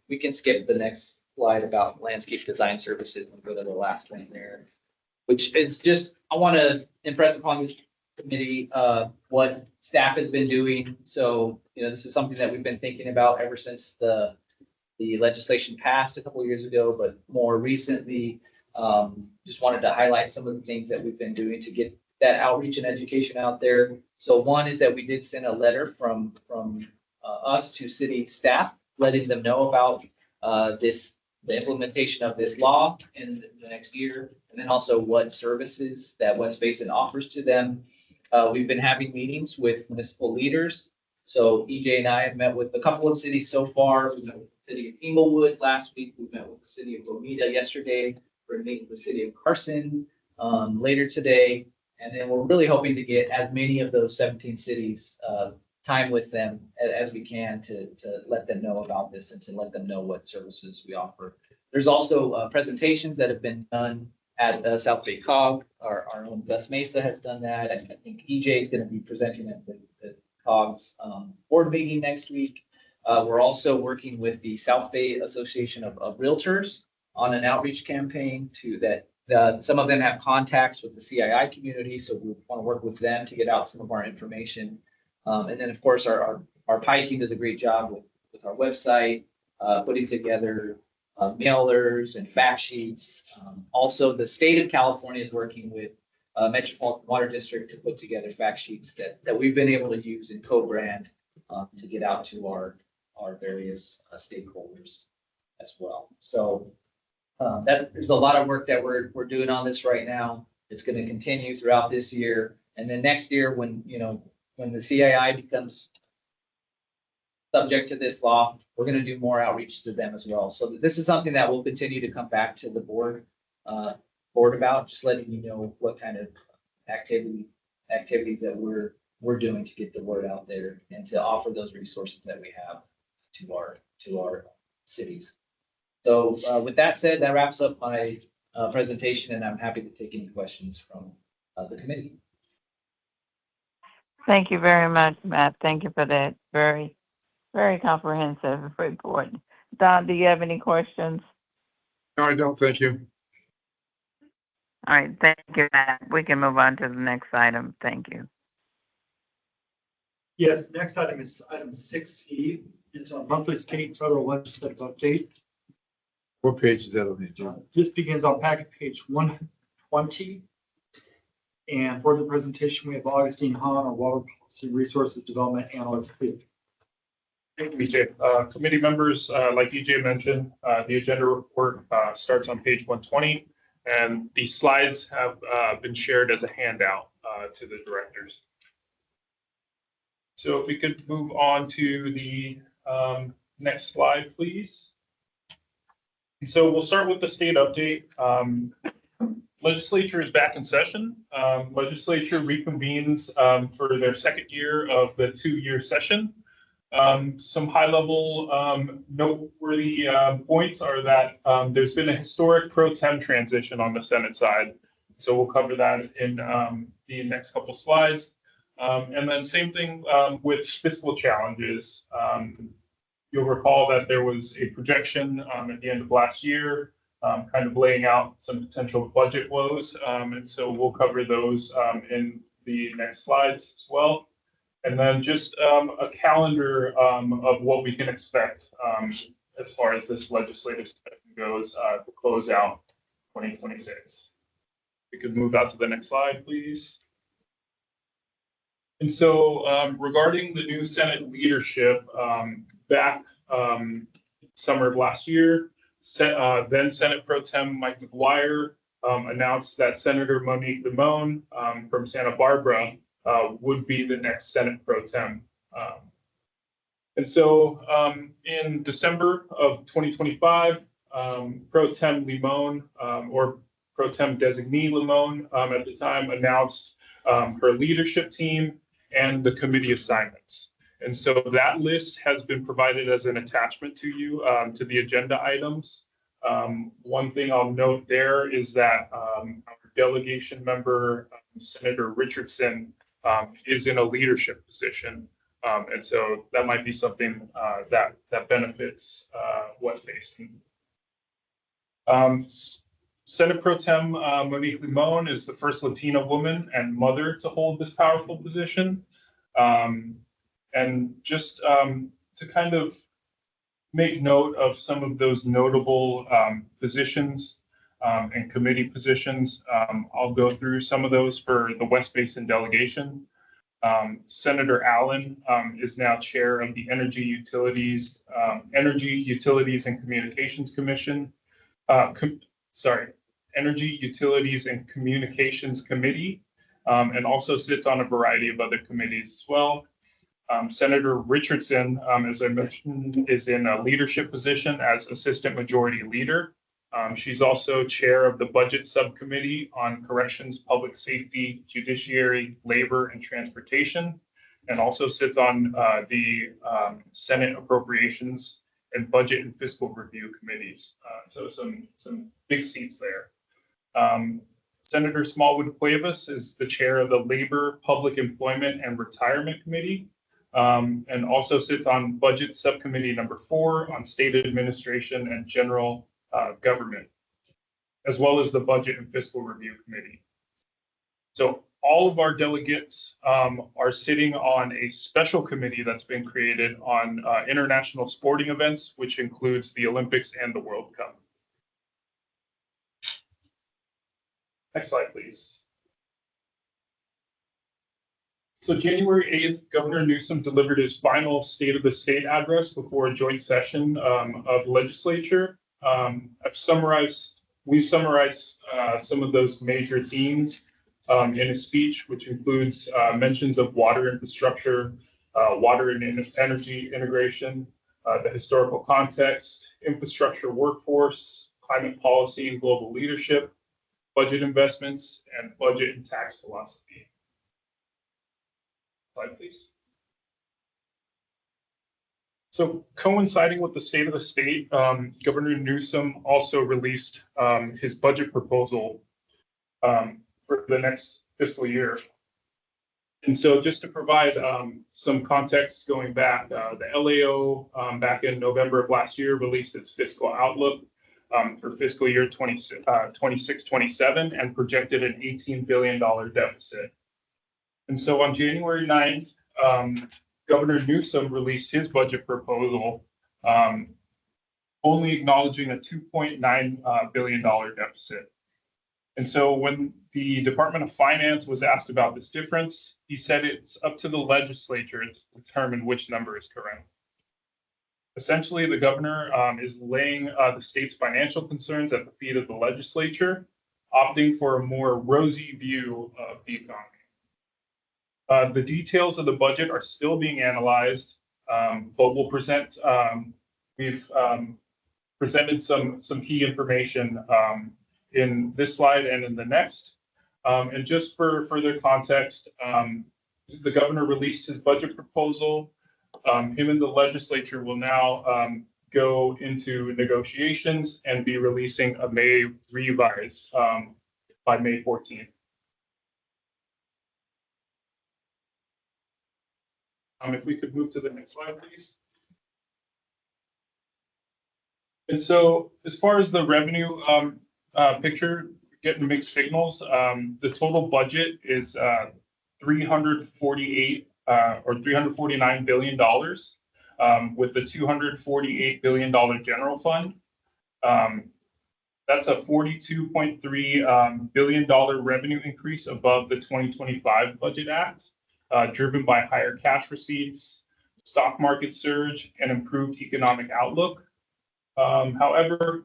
We can skip the next slide about landscape design services and go to the last one there, which is just, I want to impress upon this committee what staff has been doing. So, this is something that we've been thinking about ever since the legislation passed a couple of years ago, but more recently, just wanted to highlight some of the things that we've been doing to get that outreach and education out there. So one is that we did send a letter from us to city staff, letting them know about the implementation of this law in the next year, and then also what services that West Basin offers to them. We've been having meetings with municipal leaders. So EJ and I have met with a couple of cities so far. We met with the city of Inglewood last week. We met with the city of Lomita yesterday. We're going to meet with the city of Carson later today. And then we're really hoping to get as many of those 17 cities time with them as we can to let them know about this and to let them know what services we offer. There's also presentations that have been done at South Bay Cog. Our own Gus Mesa has done that. I think EJ is going to be presenting at the COG's board meeting next week. We're also working with the South Bay Association of Realtors on an outreach campaign to that. Some of them have contacts with the CII community, so we want to work with them to get out some of our information. And then, of course, our PI team does a great job with our website, putting together mailers and fact sheets. Also, the state of California is working with Metropolitan Water District to put together fact sheets that we've been able to use in co-brand to get out to our various stakeholders as well. So there's a lot of work that we're doing on this right now. It's going to continue throughout this year, and then next year when the CII becomes subject to this law, we're going to do more outreach to them as well. So this is something that will continue to come back to the board about, just letting you know what kind of activities that we're doing to get the word out there and to offer those resources that we have to our cities. So with that said, that wraps up my presentation, and I'm happy to take any questions from the committee. Thank you very much, Matt. Thank you for that very, very comprehensive report. Don, do you have any questions? No, I don't. Thank you. All right, thank you, Matt. We can move on to the next item. Thank you. Yes, the next item is item 6C. It's our monthly state federal legislative update. What page is that on the agenda? This begins on packet page 120. And for the presentation, we have Augustine Hahn, our Water Policy Resources Development Analyst. Thank you, EJ. Committee members, like EJ mentioned, the agenda report starts on page 120, and the slides have been shared as a handout to the directors. So if we could move on to the next slide, please. So we'll start with the state update. Legislature is back in session. Legislature reconvenes for their second year of the 2-year session. Some high-level noteworthy points are that there's been a historic pro tem transition on the Senate side. So we'll cover that in the next couple slides. And then same thing with fiscal challenges. You'll recall that there was a projection at the end of last year, kind of laying out some potential budget woes. And so we'll cover those in the next slides as well. And then just a calendar of what we can expect as far as this legislative session goes to close out 2026. We could move out to the next slide, please. And so regarding the new Senate leadership, back summer of last year, then Senate Pro Tem Mike McGuire announced that Senator Monique Limon from Santa Barbara would be the next Senate Pro Tem. And so in December of 2025, Pro Tem Limon or Pro Tem designee Limon at the time announced her leadership team and the committee assignments. And so that list has been provided as an attachment to you to the agenda items. One thing I'll note there is that our delegation member, Senator Richardson, is in a leadership position. And so that might be something that benefits West Basin. Senate Pro Tem Monique Limon is the first Latina woman and mother to hold this powerful position. And just to kind of make note of some of those notable positions and committee positions, I'll go through some of those for the West Basin delegation. Senator Allen is now chair of the Energy Utilities and Communications Commission. Energy Utilities and Communications Committee, and also sits on a variety of other committees as well. Senator Richardson, as I mentioned, is in a leadership position as Assistant Majority Leader. She's also chair of the Budget Subcommittee on Corrections, Public Safety, Judiciary, Labor, and Transportation, and also sits on the Senate Appropriations and Budget and Fiscal Review Committees. So some big seats there. Senator Smallwood Cuevas is the chair of the Labor, Public Employment, and Retirement Committee, and also sits on Budget Subcommittee number 4 on State Administration and General Government, as well as the Budget and Fiscal Review Committee. So all of our delegates are sitting on a special committee that's been created on international sporting events, which includes the Olympics and the World Cup. Next slide, please. So January 8th, Governor Newsom delivered his final State of the State address before a joint session of legislature. We've summarized some of those major themes in his speech, which includes mentions of water infrastructure, water and energy integration, the historical context, infrastructure workforce, climate policy and global leadership, budget investments, and budget and tax philosophy. Slide, please. So coinciding with the State of the State, Governor Newsom also released his budget proposal for the next fiscal year. And so just to provide some context going back, the LAO back in November of last year released its fiscal outlook for fiscal year 26-27 and projected an $18 billion deficit. And so on January 9th, Governor Newsom released his budget proposal, only acknowledging a $2.9 billion deficit. And so when the Department of Finance was asked about this difference, he said it's up to the legislature to determine which number is correct. Essentially, the governor is laying the state's financial concerns at the feet of the legislature, opting for a more rosy view of the economy. The details of the budget are still being analyzed, but we'll present. We've presented some key information in this slide and in the next. And just for further context, the governor released his budget proposal. Him and the legislature will now go into negotiations and be releasing a May revise by May 14th. If we could move to the next slide, please. And so as far as the revenue picture, getting mixed signals, the total budget is $349 billion with the $248 billion general fund. That's a $42.3 billion revenue increase above the 2025 Budget Act, driven by higher cash receipts, stock market surge, and improved economic outlook. However,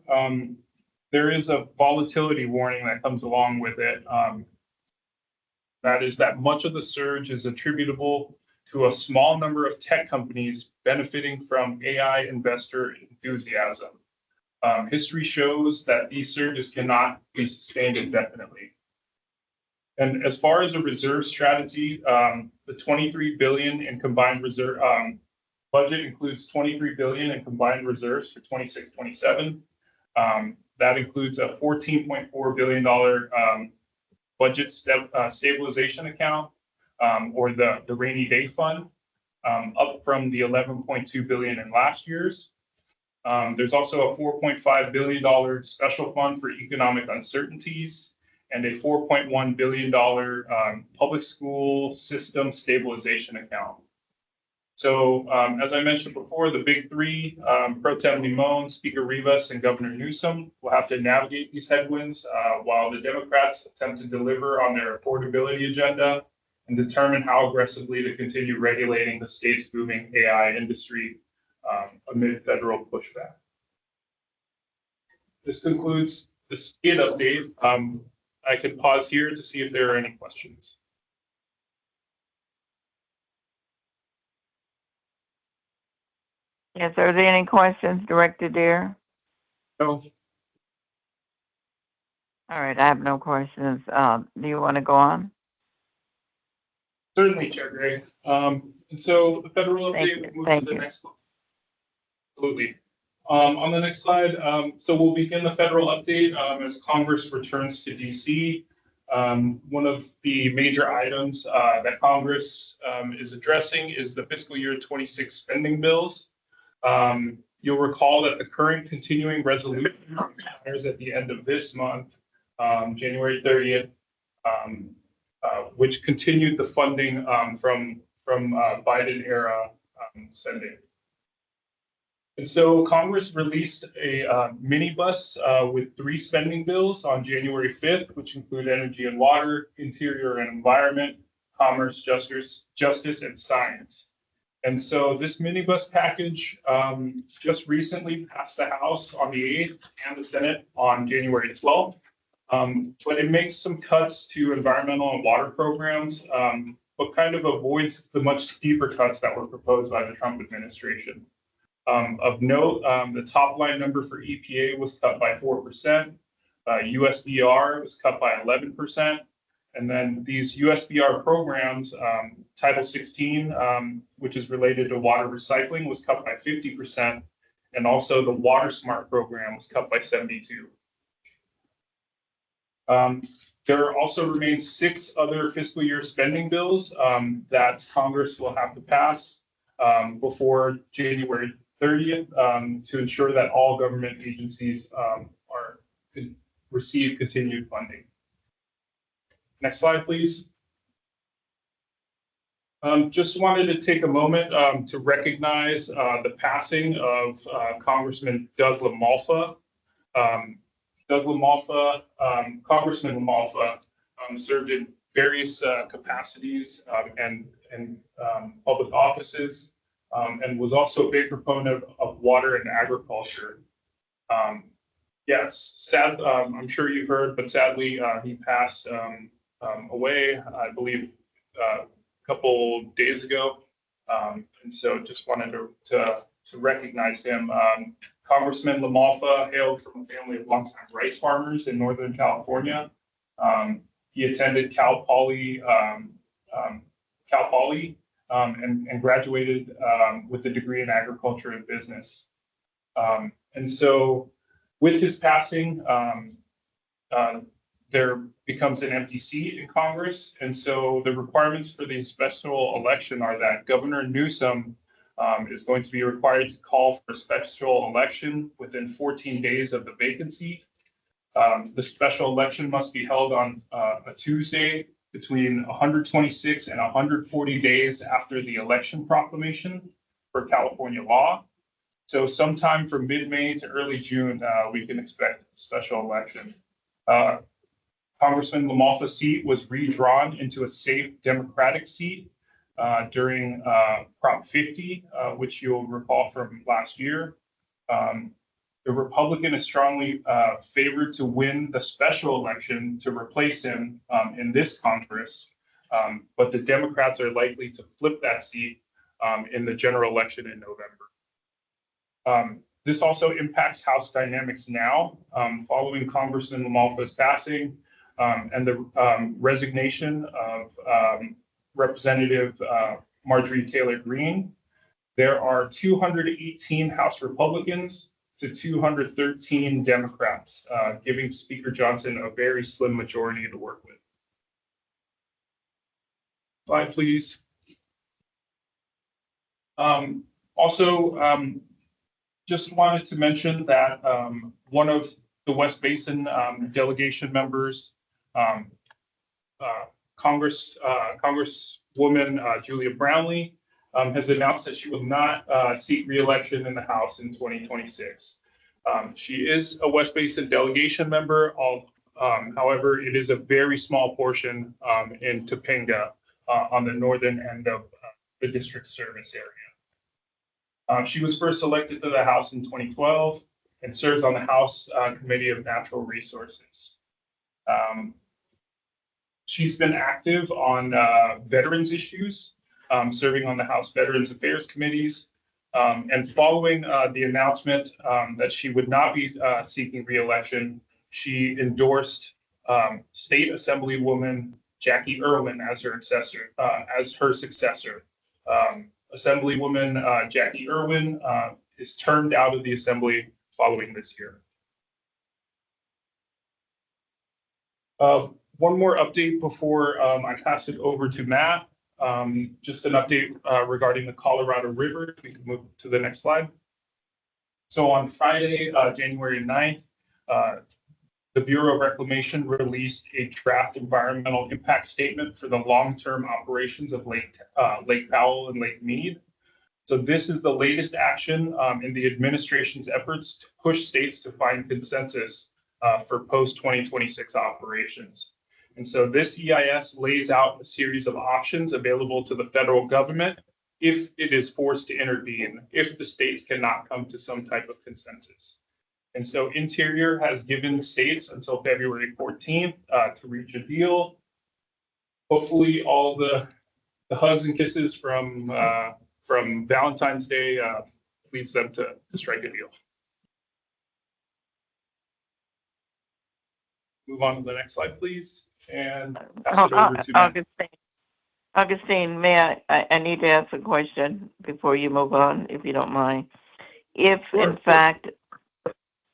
there is a volatility warning that comes along with it. That is that much of the surge is attributable to a small number of tech companies benefiting from AI investor enthusiasm. History shows that these surges cannot be sustained indefinitely. And as far as a reserve strategy, the $23 billion in combined reserve budget includes $23 billion in combined reserves for 26-27. That includes a $14.4 billion budget stabilization account, or the rainy day fund, up from the $11.2 billion in last year's. There's also a $4.5 billion special fund for economic uncertainties and a $4.1 billion public school system stabilization account. So as I mentioned before, the big three, Pro Tem Limon, Speaker Rivas, and Governor Newsom will have to navigate these headwinds while the Democrats attempt to deliver on their affordability agenda and determine how aggressively to continue regulating the state's booming AI industry amid federal pushback. This concludes the state update. I can pause here to see if there are any questions. Yes, are there any questions directed there? No, All right, I have no questions. Do you want to go on? Certainly, Chair Gray. And so the federal Thank update you. will move Thank to the you. next slide. Absolutely. On the next slide, so we'll begin the federal update as Congress returns to DC. One of the major items that Congress is addressing is the fiscal year 26 spending bills. You'll recall that the current continuing resolution expires at the end of this month, January 30th, which continued the funding from Biden era spending. And so Congress released a minibus with 3 spending bills on January 5th, which include energy and water, interior and environment, commerce, justice, and science. And so this minibus package just recently passed the House on the 8th and the Senate on January 12th. But it makes some cuts to environmental and water programs, but kind of avoids the much steeper cuts that were proposed by the Trump administration. Of note, the top line number for EPA was cut by 4%. USBR was cut by 11%. And then these USBR programs, Title 16, which is related to water recycling, was cut by 50%. And also the Water Smart program was cut by 72%. There also remain 6 other fiscal year spending bills that Congress will have to pass before January 30th to ensure that all government agencies receive continued funding. Next slide, please. Just wanted to take a moment to recognize the passing of Congressman Doug LaMalfa. Doug LaMalfa, Congressman LaMalfa, served in various capacities and public offices, and was also a big proponent of water and agriculture. Yes, sad. I'm sure you've heard, but sadly, he passed away, I believe, a couple days ago. And so just wanted to recognize him. Congressman LaMalfa hailed from a family of longtime rice farmers in Northern California. He attended Cal Poly and graduated with a degree in agriculture and business. And so with his passing, there becomes an empty seat in Congress. And so the requirements for the special election are that Governor Newsom is going to be required to call for a special election within 14 days of the vacancy. The special election must be held on a Tuesday between 126 and 140 days after the election proclamation for California law. So sometime from mid-May to early June, we can expect a special election. Congressman LaMalfa's seat was redrawn into a safe Democratic seat during Prop 50, which you'll recall from last year. The Republican is strongly favored to win the special election to replace him in this Congress, but the Democrats are likely to flip that seat in the general election in November. This also impacts House dynamics now, following Congressman LaMalfa's passing and the resignation of Representative Marjorie Taylor Greene. There are 218 House Republicans to 213 Democrats, giving Speaker Johnson a very slim majority to work with. Slide, please. Also, just wanted to mention that one of the West Basin delegation members, Congresswoman Julia Brownley, has announced that she will not seek re-election in the House in 2026. She is a West Basin delegation member. However, it is a very small portion in Topanga on the northern end of the district service area. She was first elected to the House in 2012 and serves on the House Committee of Natural Resources. She's been active on veterans issues, serving on the House Veterans Affairs Committees. And following the announcement that she would not be seeking re-election, she endorsed State Assemblywoman Jackie Irwin as her successor. Assemblywoman Jackie Irwin is turned out of the assembly following this year. One more update before I pass it over to Matt. Just an update regarding the Colorado River. We can move to the next slide. So on Friday, January 9th, the Bureau of Reclamation released a draft environmental impact statement for the long-term operations of Lake Powell and Lake Mead. So this is the latest action in the administration's efforts to push states to find consensus for post-2026 operations. And so this EIS lays out a series of options available to the federal government if it is forced to intervene, if the states cannot come to some type of consensus. And so Interior has given states until February 14th to reach a deal. Hopefully all the hugs and kisses from Valentine's Day leads them to strike a deal. Move on to the next slide, please, and pass it over to Matt. Augustine, may I need to ask a question before you move on, if you don't mind. If in fact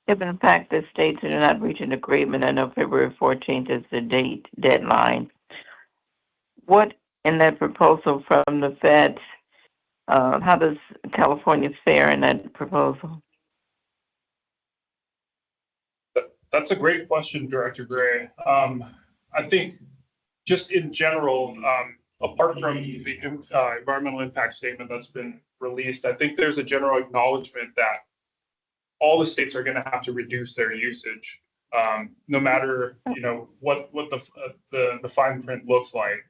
the states do not reach an agreement, I know February 14th is the deadline. What in that proposal from the feds, how does California fare in that proposal? That's a great question, Director Gray. I think just in general, apart from the environmental impact statement that's been released, I think there's a general acknowledgement that all the states are going to have to reduce their usage, no matter what the fine print looks like.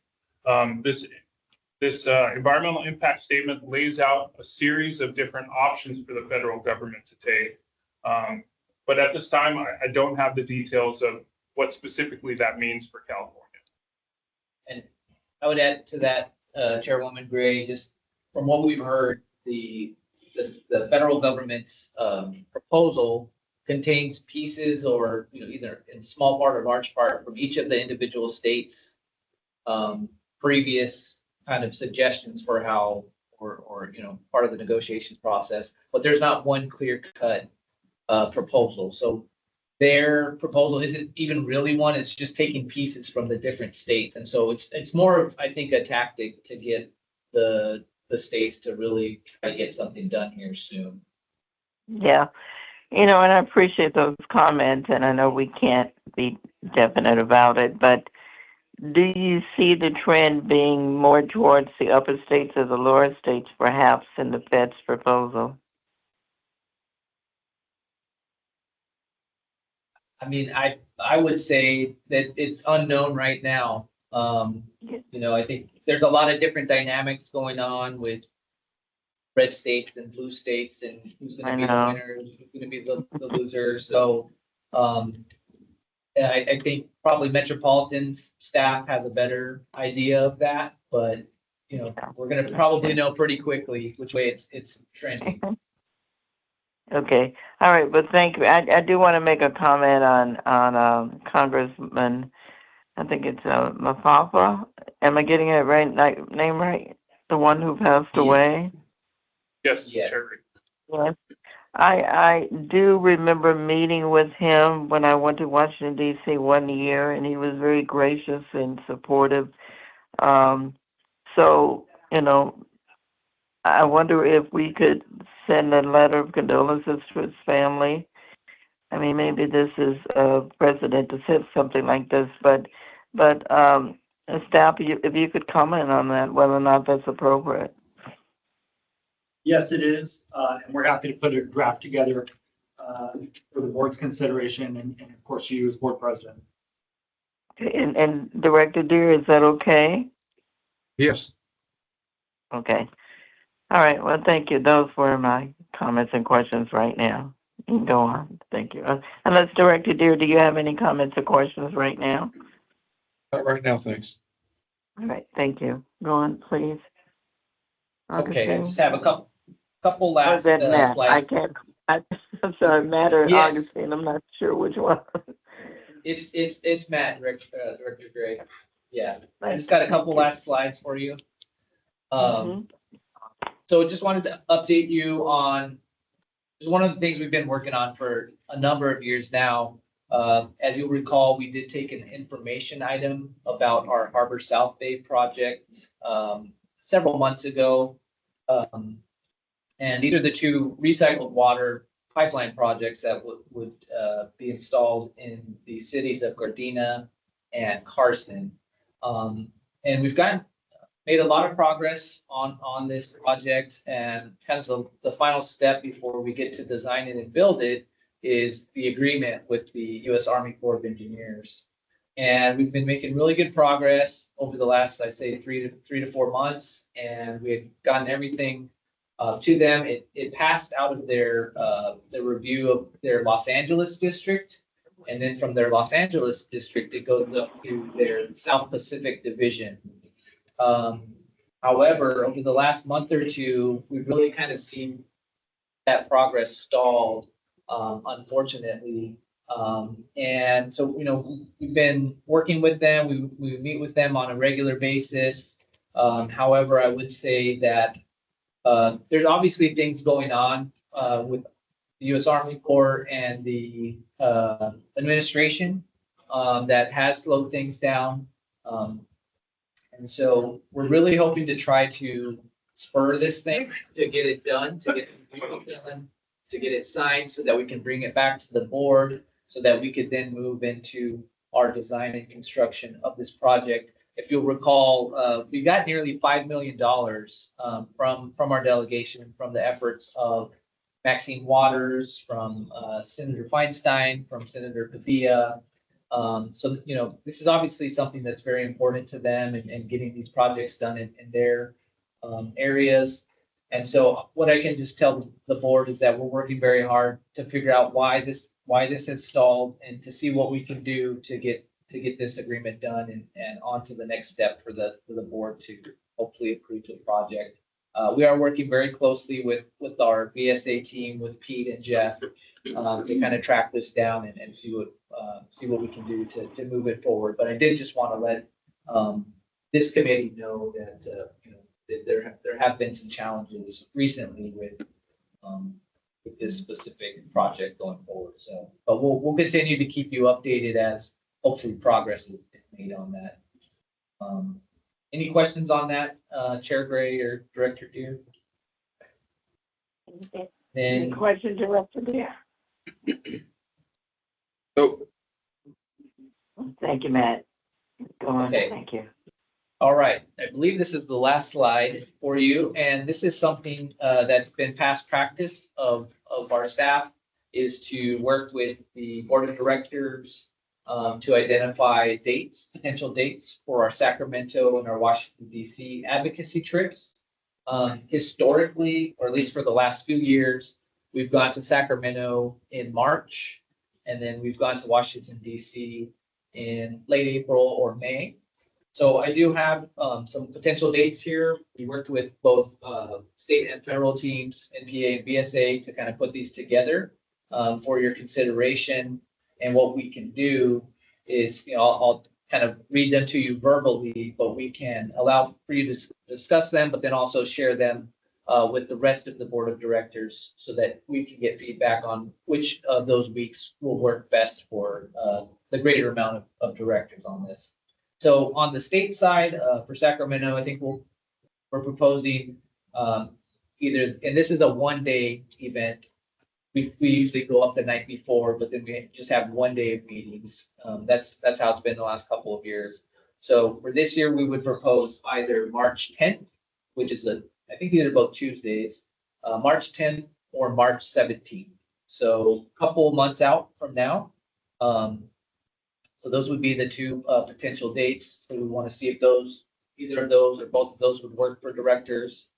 This environmental impact statement lays out a series of different options for the federal government to take. But at this time, I don't have the details of what specifically that means for California. And I would add to that, Chairwoman Gray, just from what we've heard, the federal government's proposal contains pieces or, either in small part or large part from each of the individual states' previous kind of suggestions for how, or part of the negotiation process, but there's not one clear cut proposal. So their proposal isn't even really one, it's just taking pieces from the different states. And so it's more of, I think, a tactic to get the states to really try to get something done here soon. Yeah, and I appreciate those comments, and I know we can't be definite about it, but do you see the trend being more towards the upper states or the lower states, perhaps, in the Fed's proposal? I mean, I would say that it's unknown right now. I think there's a lot of different dynamics going on with red states and blue states, and who's going to be the winner, who's going to be the loser. So I think probably Metropolitan's staff has a better idea of that, but we're going to probably know pretty quickly which way it's trending. Okay. All right. But thank you. I do want to make a comment on Congressman, I think it's Mafafa. Am I getting it right? Name right? The one who passed away? Yes, Yeah. Terry. Yes. I do remember meeting with him when I went to Washington, D.C. one year, and he was very gracious and supportive. So, I wonder if we could send a letter of condolences to his family. I mean, maybe this is a precedent to say something like this, but staff, if you could comment on that, whether or not that's appropriate. Yes, it is, and we're happy to put a draft together for the board's consideration and of course you as board president. And Director Deere, is that okay? Yes. Okay. All right. Well, thank you. Those were my comments and questions right now. You can go on. Thank you. Unless Director Deere, do you have any comments or questions right now? Not right now, thanks. All right. Thank you. Go on, please. Okay, I Augustine? just have a couple Or last is that Matt? slides. I'm sorry, Matt or Yes. Augustine. I'm not sure which one. It's Matt, Director Gray. Yeah, I just got a couple last slides for you. Mhm. So just wanted to update you on is one of the things we've been working on for a number of years now. As you'll recall, we did take an information item about our Harbor South Bay project several months ago. And these are the two recycled water pipeline projects that would be installed in the cities of Gardena and Carson. And we've made a lot of progress on this project, and kind of the final step before we get to design it and build it is the agreement with the U.S. Army Corps of Engineers. And we've been making really good progress over the last, I say, 3 to 4 months, and we had gotten everything to them. It passed out of their review of their Los Angeles district, and then from their Los Angeles district, it goes up to their South Pacific division. However, over the last month or two, we've really kind of seen that progress stalled, unfortunately. And so, we've been working with them. We meet with them on a regular basis. However, I would say that there's obviously things going on with the U.S. Army Corps and the administration that has slowed things down. And so we're really hoping to try to spur this thing to get it done, to get it signed so that we can bring it back to the board so that we could then move into our design and construction of this project. If you'll recall, we got nearly $5 million from our delegation, from the efforts of Maxine Waters, from Senator Feinstein, from Senator Padilla. So, this is obviously something that's very important to them, and getting these projects done in their areas. And so what I can just tell the board is that we're working very hard to figure out why this has stalled, and to see what we can do to get this agreement done and on to the next step for the board to hopefully approve the project. We are working very closely with our BSA team, with Pete and Jeff, to kind of track this down and see what we can do to move it forward. But I did just want to let this committee know that that there have been some challenges recently with this specific project going forward. So, but we'll continue to keep you updated as hopefully progress is made on that. Any questions on that, Chair Gray or Director Deere? Any Then, questions, Director Deere? So, Thank you, Matt. Go on, Okay. thank you. all right, I believe this is the last slide for you, and this is something that's been past practice of our staff, is to work with the board of directors to identify potential dates for our Sacramento and our Washington DC advocacy trips. Historically, or at least for the last few years, we've gone to Sacramento in March, and then we've gone to Washington DC in late April or May. So I do have some potential dates here. We worked with both state and federal teams, NPA and BSA, to kind of put these together for your consideration. And what we can do is, I'll kind of read them to you verbally, but we can allow for you to discuss them, but then also share them with the rest of the board of directors so that we can get feedback on which of those weeks will work best for the greater amount of directors on this. So on the state side, for Sacramento, I think we're proposing either, and this is a one-day event. We usually go up the night before, but then we just have one day of meetings. That's how it's been the last couple of years. So for this year, we would propose either March 10th, which is I think these are both Tuesdays, March 10th or March 17th. So a couple of months out from now. So those would be the two potential dates. So we want to see if either of those or both of those would work for directors.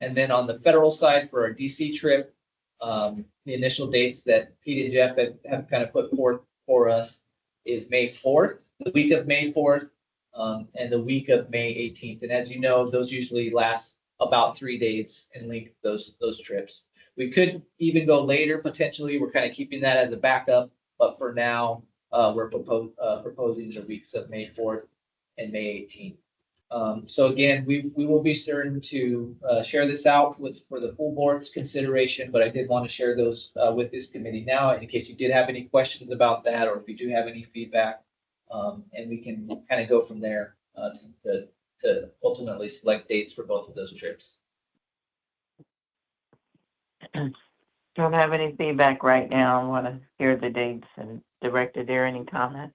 And then on the federal side for our DC trip, the initial dates that Pete and Jeff have kind of put forth for us is May 4th, the week of May 4th, and the week of May 18th. And as you know, those usually last about 3 days in length, those trips. We could even go later potentially. We're kind of keeping that as a backup, but for now, we're proposing the weeks of May 4th and May 18th. So again, we will be certain to share this out for the full board's consideration, but I did want to share those with this committee now in case you did have any questions about that, or if you do have any feedback. And we can kind of go from there to ultimately select dates for both of those trips. Don't have any feedback right now. I want to hear the dates. And Director, there any comments?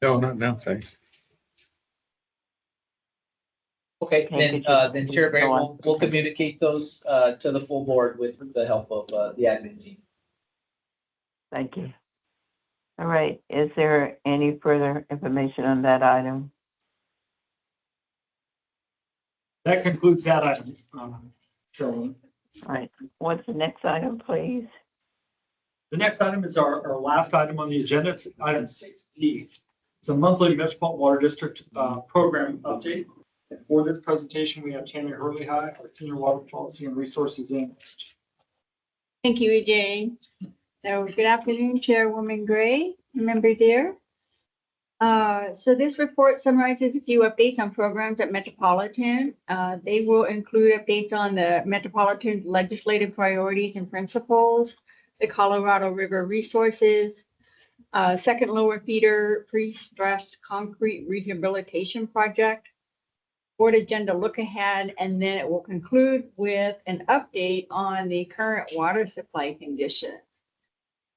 No, not now, thanks. Okay, Thank you. then Chair Barry, Go on. we'll communicate those to the full board with the help of the admin team. Thank you. All right, is there any further information on that item? That concludes that item, Chairwoman. All right, what's the next item, please? The next item is our last item on the agenda. It's item 6P. It's a monthly Metropolitan Water District program update. And for this presentation, we have Tammy Hurley High, our Senior Water Policy and Resources Analyst. Thank you, EJ. So good afternoon, Chairwoman Gray, member there. So this report summarizes a few updates on programs at Metropolitan. They will include updates on the Metropolitan legislative priorities and principles, the Colorado River resources, second lower feeder pre-stressed concrete rehabilitation project, board agenda look ahead, and then it will conclude with an update on the current water supply conditions.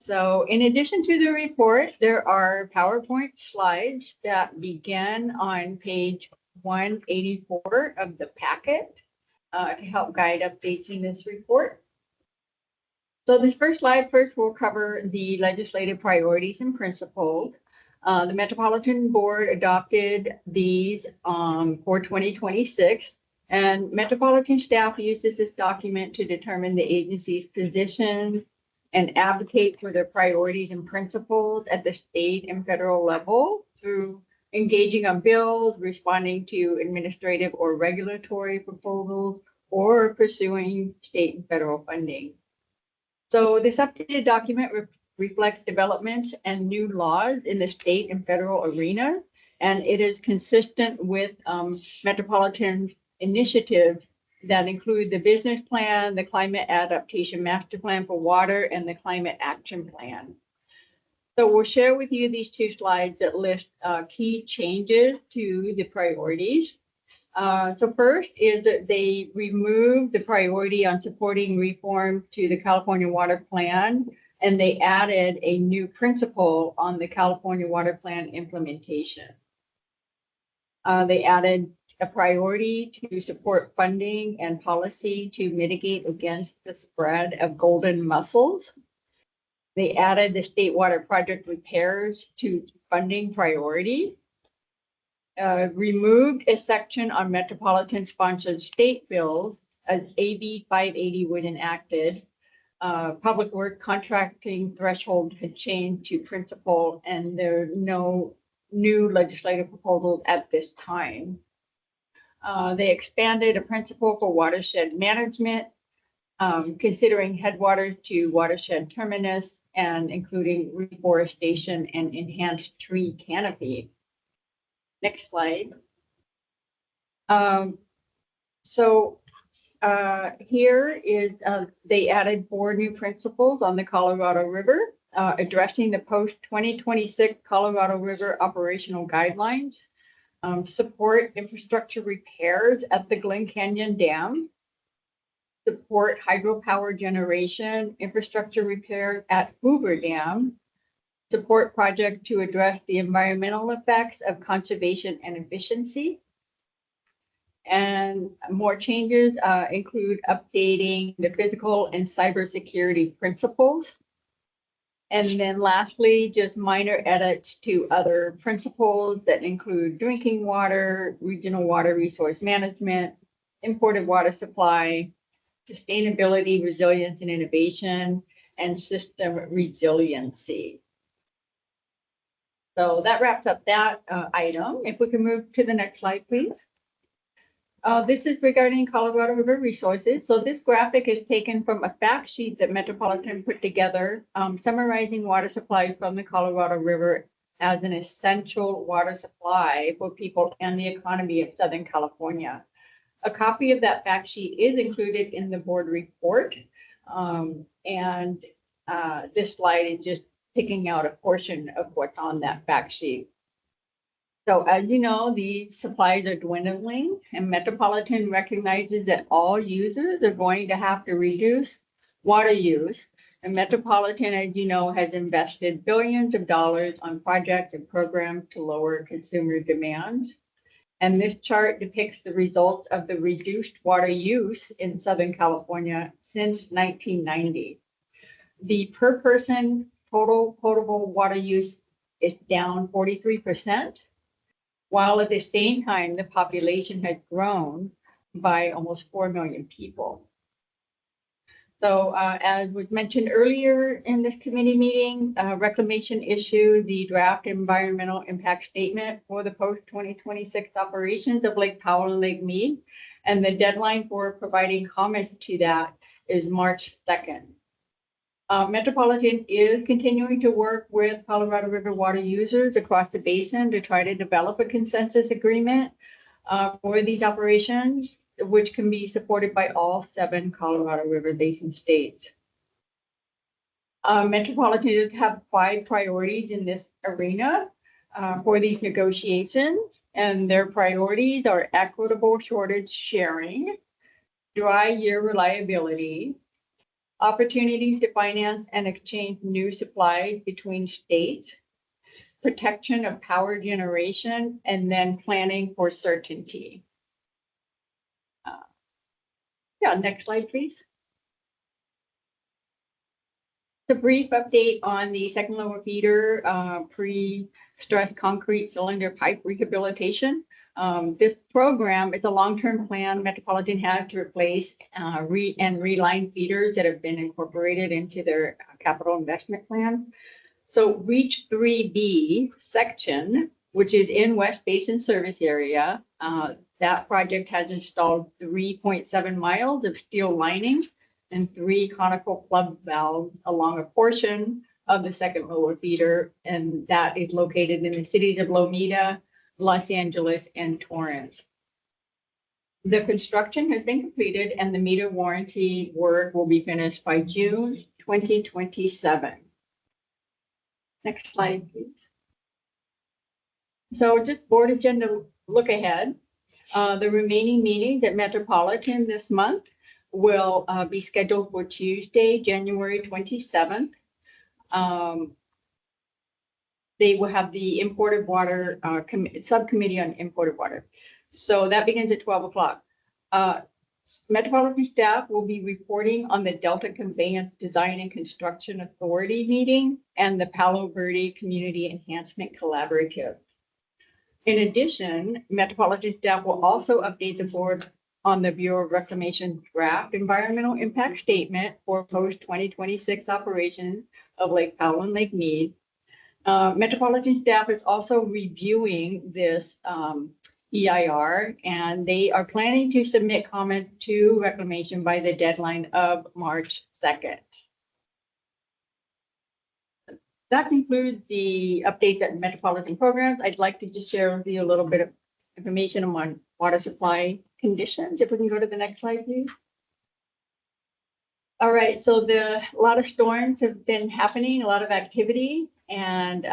So in addition to the report, there are PowerPoint slides that begin on page 184 of the packet to help guide updates in this report. So this first slide will cover the legislative priorities and principles. The Metropolitan Board adopted these for 2026, and Metropolitan staff uses this document to determine the agency's position and advocate for their priorities and principles at the state and federal level through engaging on bills, responding to administrative or regulatory proposals, or pursuing state and federal funding. So this updated document reflects developments and new laws in the state and federal arena, and it is consistent with Metropolitan's initiative that include the business plan, the climate adaptation master plan for water, and the climate action plan. So we'll share with you these two slides that list key changes to the priorities. So first is that they removed the priority on supporting reform to the California Water Plan, and they added a new principle on the California Water Plan implementation. They added a priority to support funding and policy to mitigate against the spread of golden mussels. They added the state water project repairs to funding priorities. Removed a section on Metropolitan sponsored state bills as AB 580 was enacted. Public work contracting threshold had changed to principle, and there are no new legislative proposals at this time. They expanded a principle for watershed management, considering headwaters to watershed terminus and including reforestation and enhanced tree canopy. Next slide. Here is, they added 4 new principles on the Colorado River, addressing the post-2026 Colorado River operational guidelines, support infrastructure repairs at the Glen Canyon Dam, support hydropower generation infrastructure repairs at Hoover Dam, support project to address the environmental effects of conservation and efficiency. And more changes include updating the physical and cybersecurity principles. And then lastly, just minor edits to other principles that include drinking water, regional water resource management, imported water supply, sustainability, resilience and innovation, and system resiliency. So that wraps up that item. If we can move to the next slide, please. This is regarding Colorado River resources. So this graphic is taken from a fact sheet that Metropolitan put together, summarizing water supply from the Colorado River as an essential water supply for people and the economy of Southern California. A copy of that fact sheet is included in the board report. This slide is just picking out a portion of what's on that fact sheet. So as you know, these supplies are dwindling, and Metropolitan recognizes that all users are going to have to reduce water use. And Metropolitan, as you know, has invested billions of dollars on projects and programs to lower consumer demand. And this chart depicts the results of the reduced water use in Southern California since 1990. The per person total potable water use is down 43%, while at the same time, the population had grown by almost 4 million people. So as was mentioned earlier in this committee meeting, Reclamation issued the draft environmental impact statement for the post-2026 operations of Lake Powell and Lake Mead. And the deadline for providing comment to that is March 2nd. Metropolitan is continuing to work with Colorado River water users across the basin to try to develop a consensus agreement for these operations, which can be supported by all 7 Colorado River Basin states. Metropolitan have 5 priorities in this arena for these negotiations, and their priorities are equitable shortage sharing, dry year reliability, opportunities to finance and exchange new supplies between states, protection of power generation, and then planning for certainty. Next slide, please. It's a brief update on the second lower feeder pre-stressed concrete cylinder pipe rehabilitation. This program is a long-term plan Metropolitan has to replace and reline feeders that have been incorporated into their capital investment plan. So Reach 3B section, which is in West Basin service area, that project has installed 3.7 miles of steel lining and 3 conical plug valves along a portion of the second lower feeder, and that is located in the cities of Lomita, Los Angeles, and Torrance. The construction has been completed and the meter warranty work will be finished by June 2027. Next slide, please. So just board agenda look ahead. The remaining meetings at Metropolitan this month will be scheduled for Tuesday, January 27th. They will have the imported water subcommittee on imported water. So that begins at 12 o'clock. Metropolitan staff will be reporting on the Delta Conveyance Design and Construction Authority meeting and the Palo Verde Community Enhancement Collaborative. In addition, Metropolitan staff will also update the board on the Bureau of Reclamation draft environmental impact statement for post-2026 operations of Lake Powell and Lake Mead. Metropolitan staff is also reviewing this EIR, and they are planning to submit comment to Reclamation by the deadline of March 2nd. That concludes the updates at Metropolitan programs. I'd like to just share with you a little bit of information on water supply conditions. If we can go to the next slide, please. All right, so a lot of storms have been happening, a lot of activity, and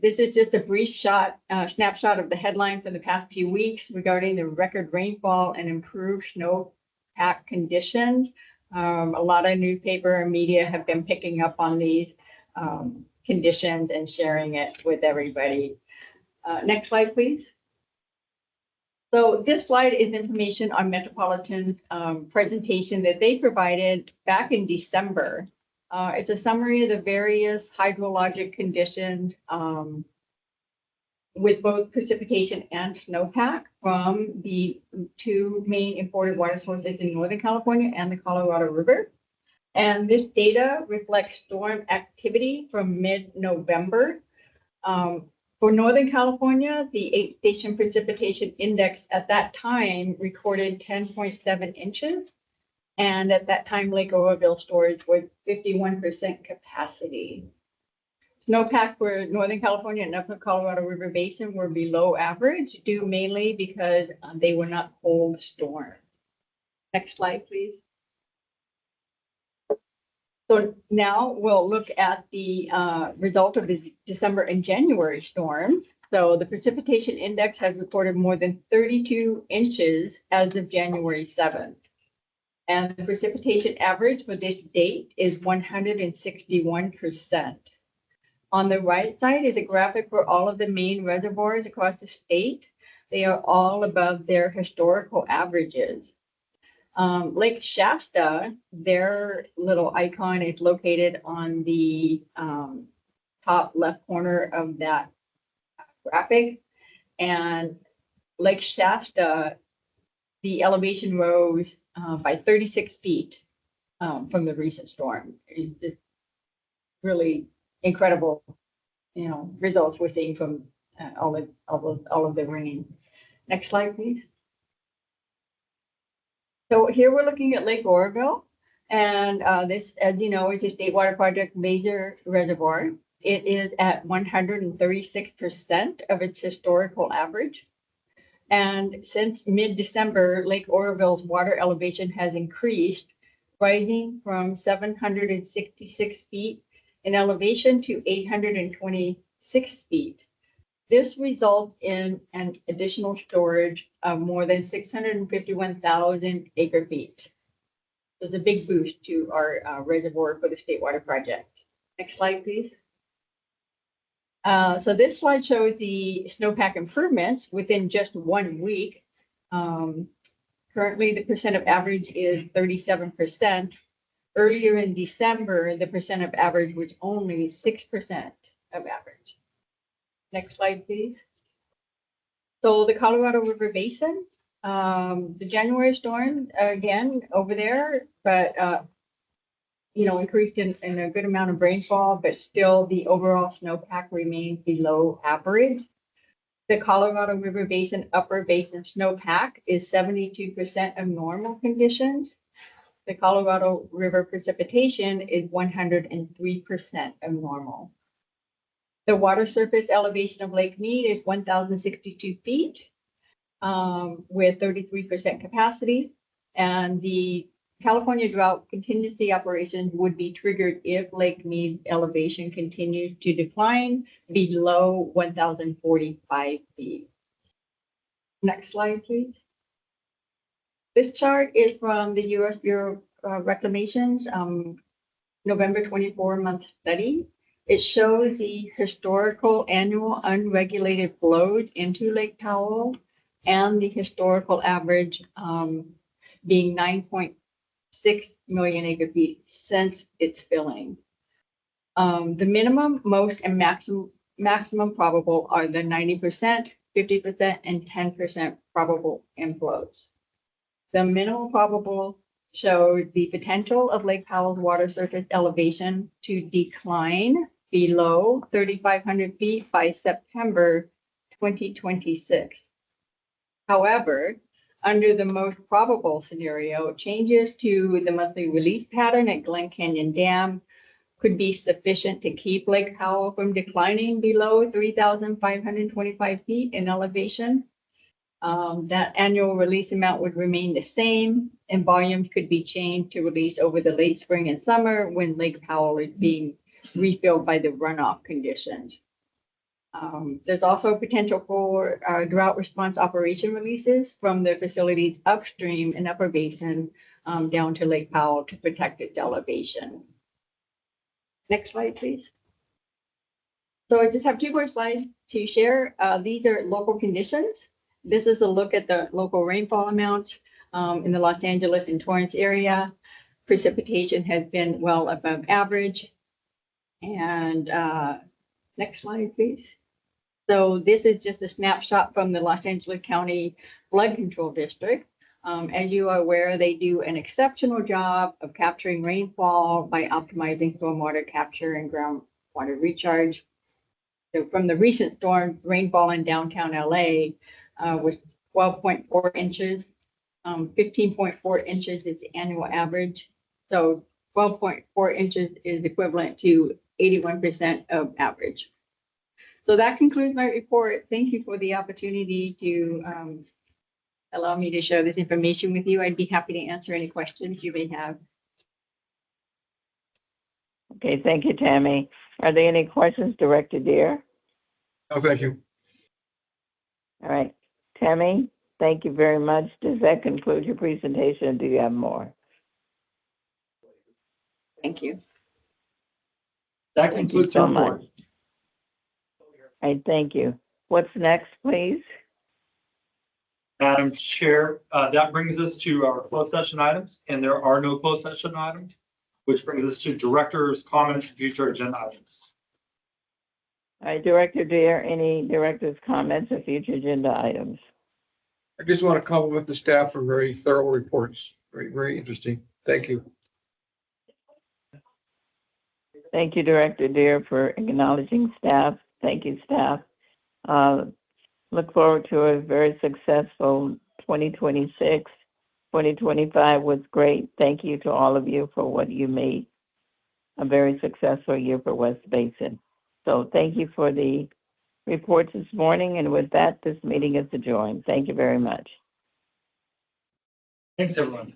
this is just a brief snapshot of the headline for the past few weeks regarding the record rainfall and improved snowpack conditions. A lot of newspaper and media have been picking up on these conditions and sharing it with everybody. Next slide, please. So this slide is information on Metropolitan's presentation that they provided back in December. It's a summary of the various hydrologic conditions with both precipitation and snowpack from the 2 main imported water sources in Northern California and the Colorado River. And this data reflects storm activity from mid-November. For Northern California, the 8-station precipitation index at that time recorded 10.7 inches. And at that time, Lake Oroville storage was 51% capacity. Snowpack for Northern California and Upper Colorado River Basin were below average, due mainly because they were not cold storms. Next slide, please. So now we'll look at the result of the December and January storms. So the precipitation index has recorded more than 32 inches as of January 7th. And the precipitation average for this date is 161%. On the right side is a graphic for all of the main reservoirs across the state. They are all above their historical averages. Lake Shasta, their little icon is located on the top left corner of that graphic. And Lake Shasta, the elevation rose by 36 feet from the recent storm. It's just really incredible, results we're seeing from all of the rain. Next slide, please. So here we're looking at Lake Oroville, and this, as you know, is a State Water Project major reservoir. It is at 136% of its historical average. And since mid-December, Lake Oroville's water elevation has increased, rising from 766 feet in elevation to 826 feet. This results in an additional storage of more than 651,000 acre feet. So it's a big boost to our reservoir for the State Water Project. Next slide, please. So this slide shows the snowpack improvements within just 1 week. Currently, the percent of average is 37%. Earlier in December, the percent of average was only 6% of average. Next slide, please. So the Colorado River Basin, the January storm, again, over there, but, increased in a good amount of rainfall, but still the overall snowpack remains below average. The Colorado River Basin upper basin snowpack is 72% of normal conditions. The Colorado River precipitation is 103% of normal. The water surface elevation of Lake Mead is 1,062 feet with 33% capacity. And the California drought contingency operations would be triggered if Lake Mead elevation continues to decline below 1,045 feet. Next slide, please. This chart is from the U.S. Bureau of Reclamation's November 24-month study. It shows the historical annual unregulated flows into Lake Powell and the historical average being 9.6 million acre feet since its filling. The minimum, most, and maximum probable are the 90%, 50%, and 10% probable inflows. The minimal probable shows the potential of Lake Powell's water surface elevation to decline below 3,500 feet by September 2026. However, under the most probable scenario, changes to the monthly release pattern at Glen Canyon Dam could be sufficient to keep Lake Powell from declining below 3,525 feet in elevation. That annual release amount would remain the same, and volumes could be changed to release over the late spring and summer when Lake Powell is being refilled by the runoff conditions. There's also potential for drought response operation releases from the facilities upstream and upper basin down to Lake Powell to protect its elevation. Next slide, please. So I just have 2 more slides to share. These are local conditions. This is a look at the local rainfall amount in the Los Angeles and Torrance area. Precipitation has been well above average. And next slide, please. So this is just a snapshot from the Los Angeles County Flood Control District. As you are aware, they do an exceptional job of capturing rainfall by optimizing stormwater capture and groundwater recharge. So from the recent storm, rainfall in downtown LA was 12.4 inches. 15.4 inches is the annual average. So 12.4 inches is equivalent to 81% of average. So that concludes my report. Thank you for the opportunity to allow me to share this information with you. I'd be happy to answer any questions you may have. Okay, thank you, Tammy. Are there any questions, Director Deere? Oh, thank you. All right, Tammy, thank you very much. Does that conclude your presentation, or do you have more? Thank you. That Thank you concludes so your much. report. All right, thank you. What's next, please? Madam Chair, that brings us to our closed session items, and there are no closed session items, which brings us to director's comments and future agenda items. All right, Director Deere, any director's comments or future agenda items? I just want to compliment the staff for very thorough reports. Very, very interesting. Thank you. Thank you, Director Deere, for acknowledging staff. Thank you, staff. Look forward to a very successful 2026. 2025 was great. Thank you to all of you for what you made a very successful year for West Basin. So thank you for the reports this morning. And with that, this meeting is adjourned. Thank you very much. Thanks, everyone.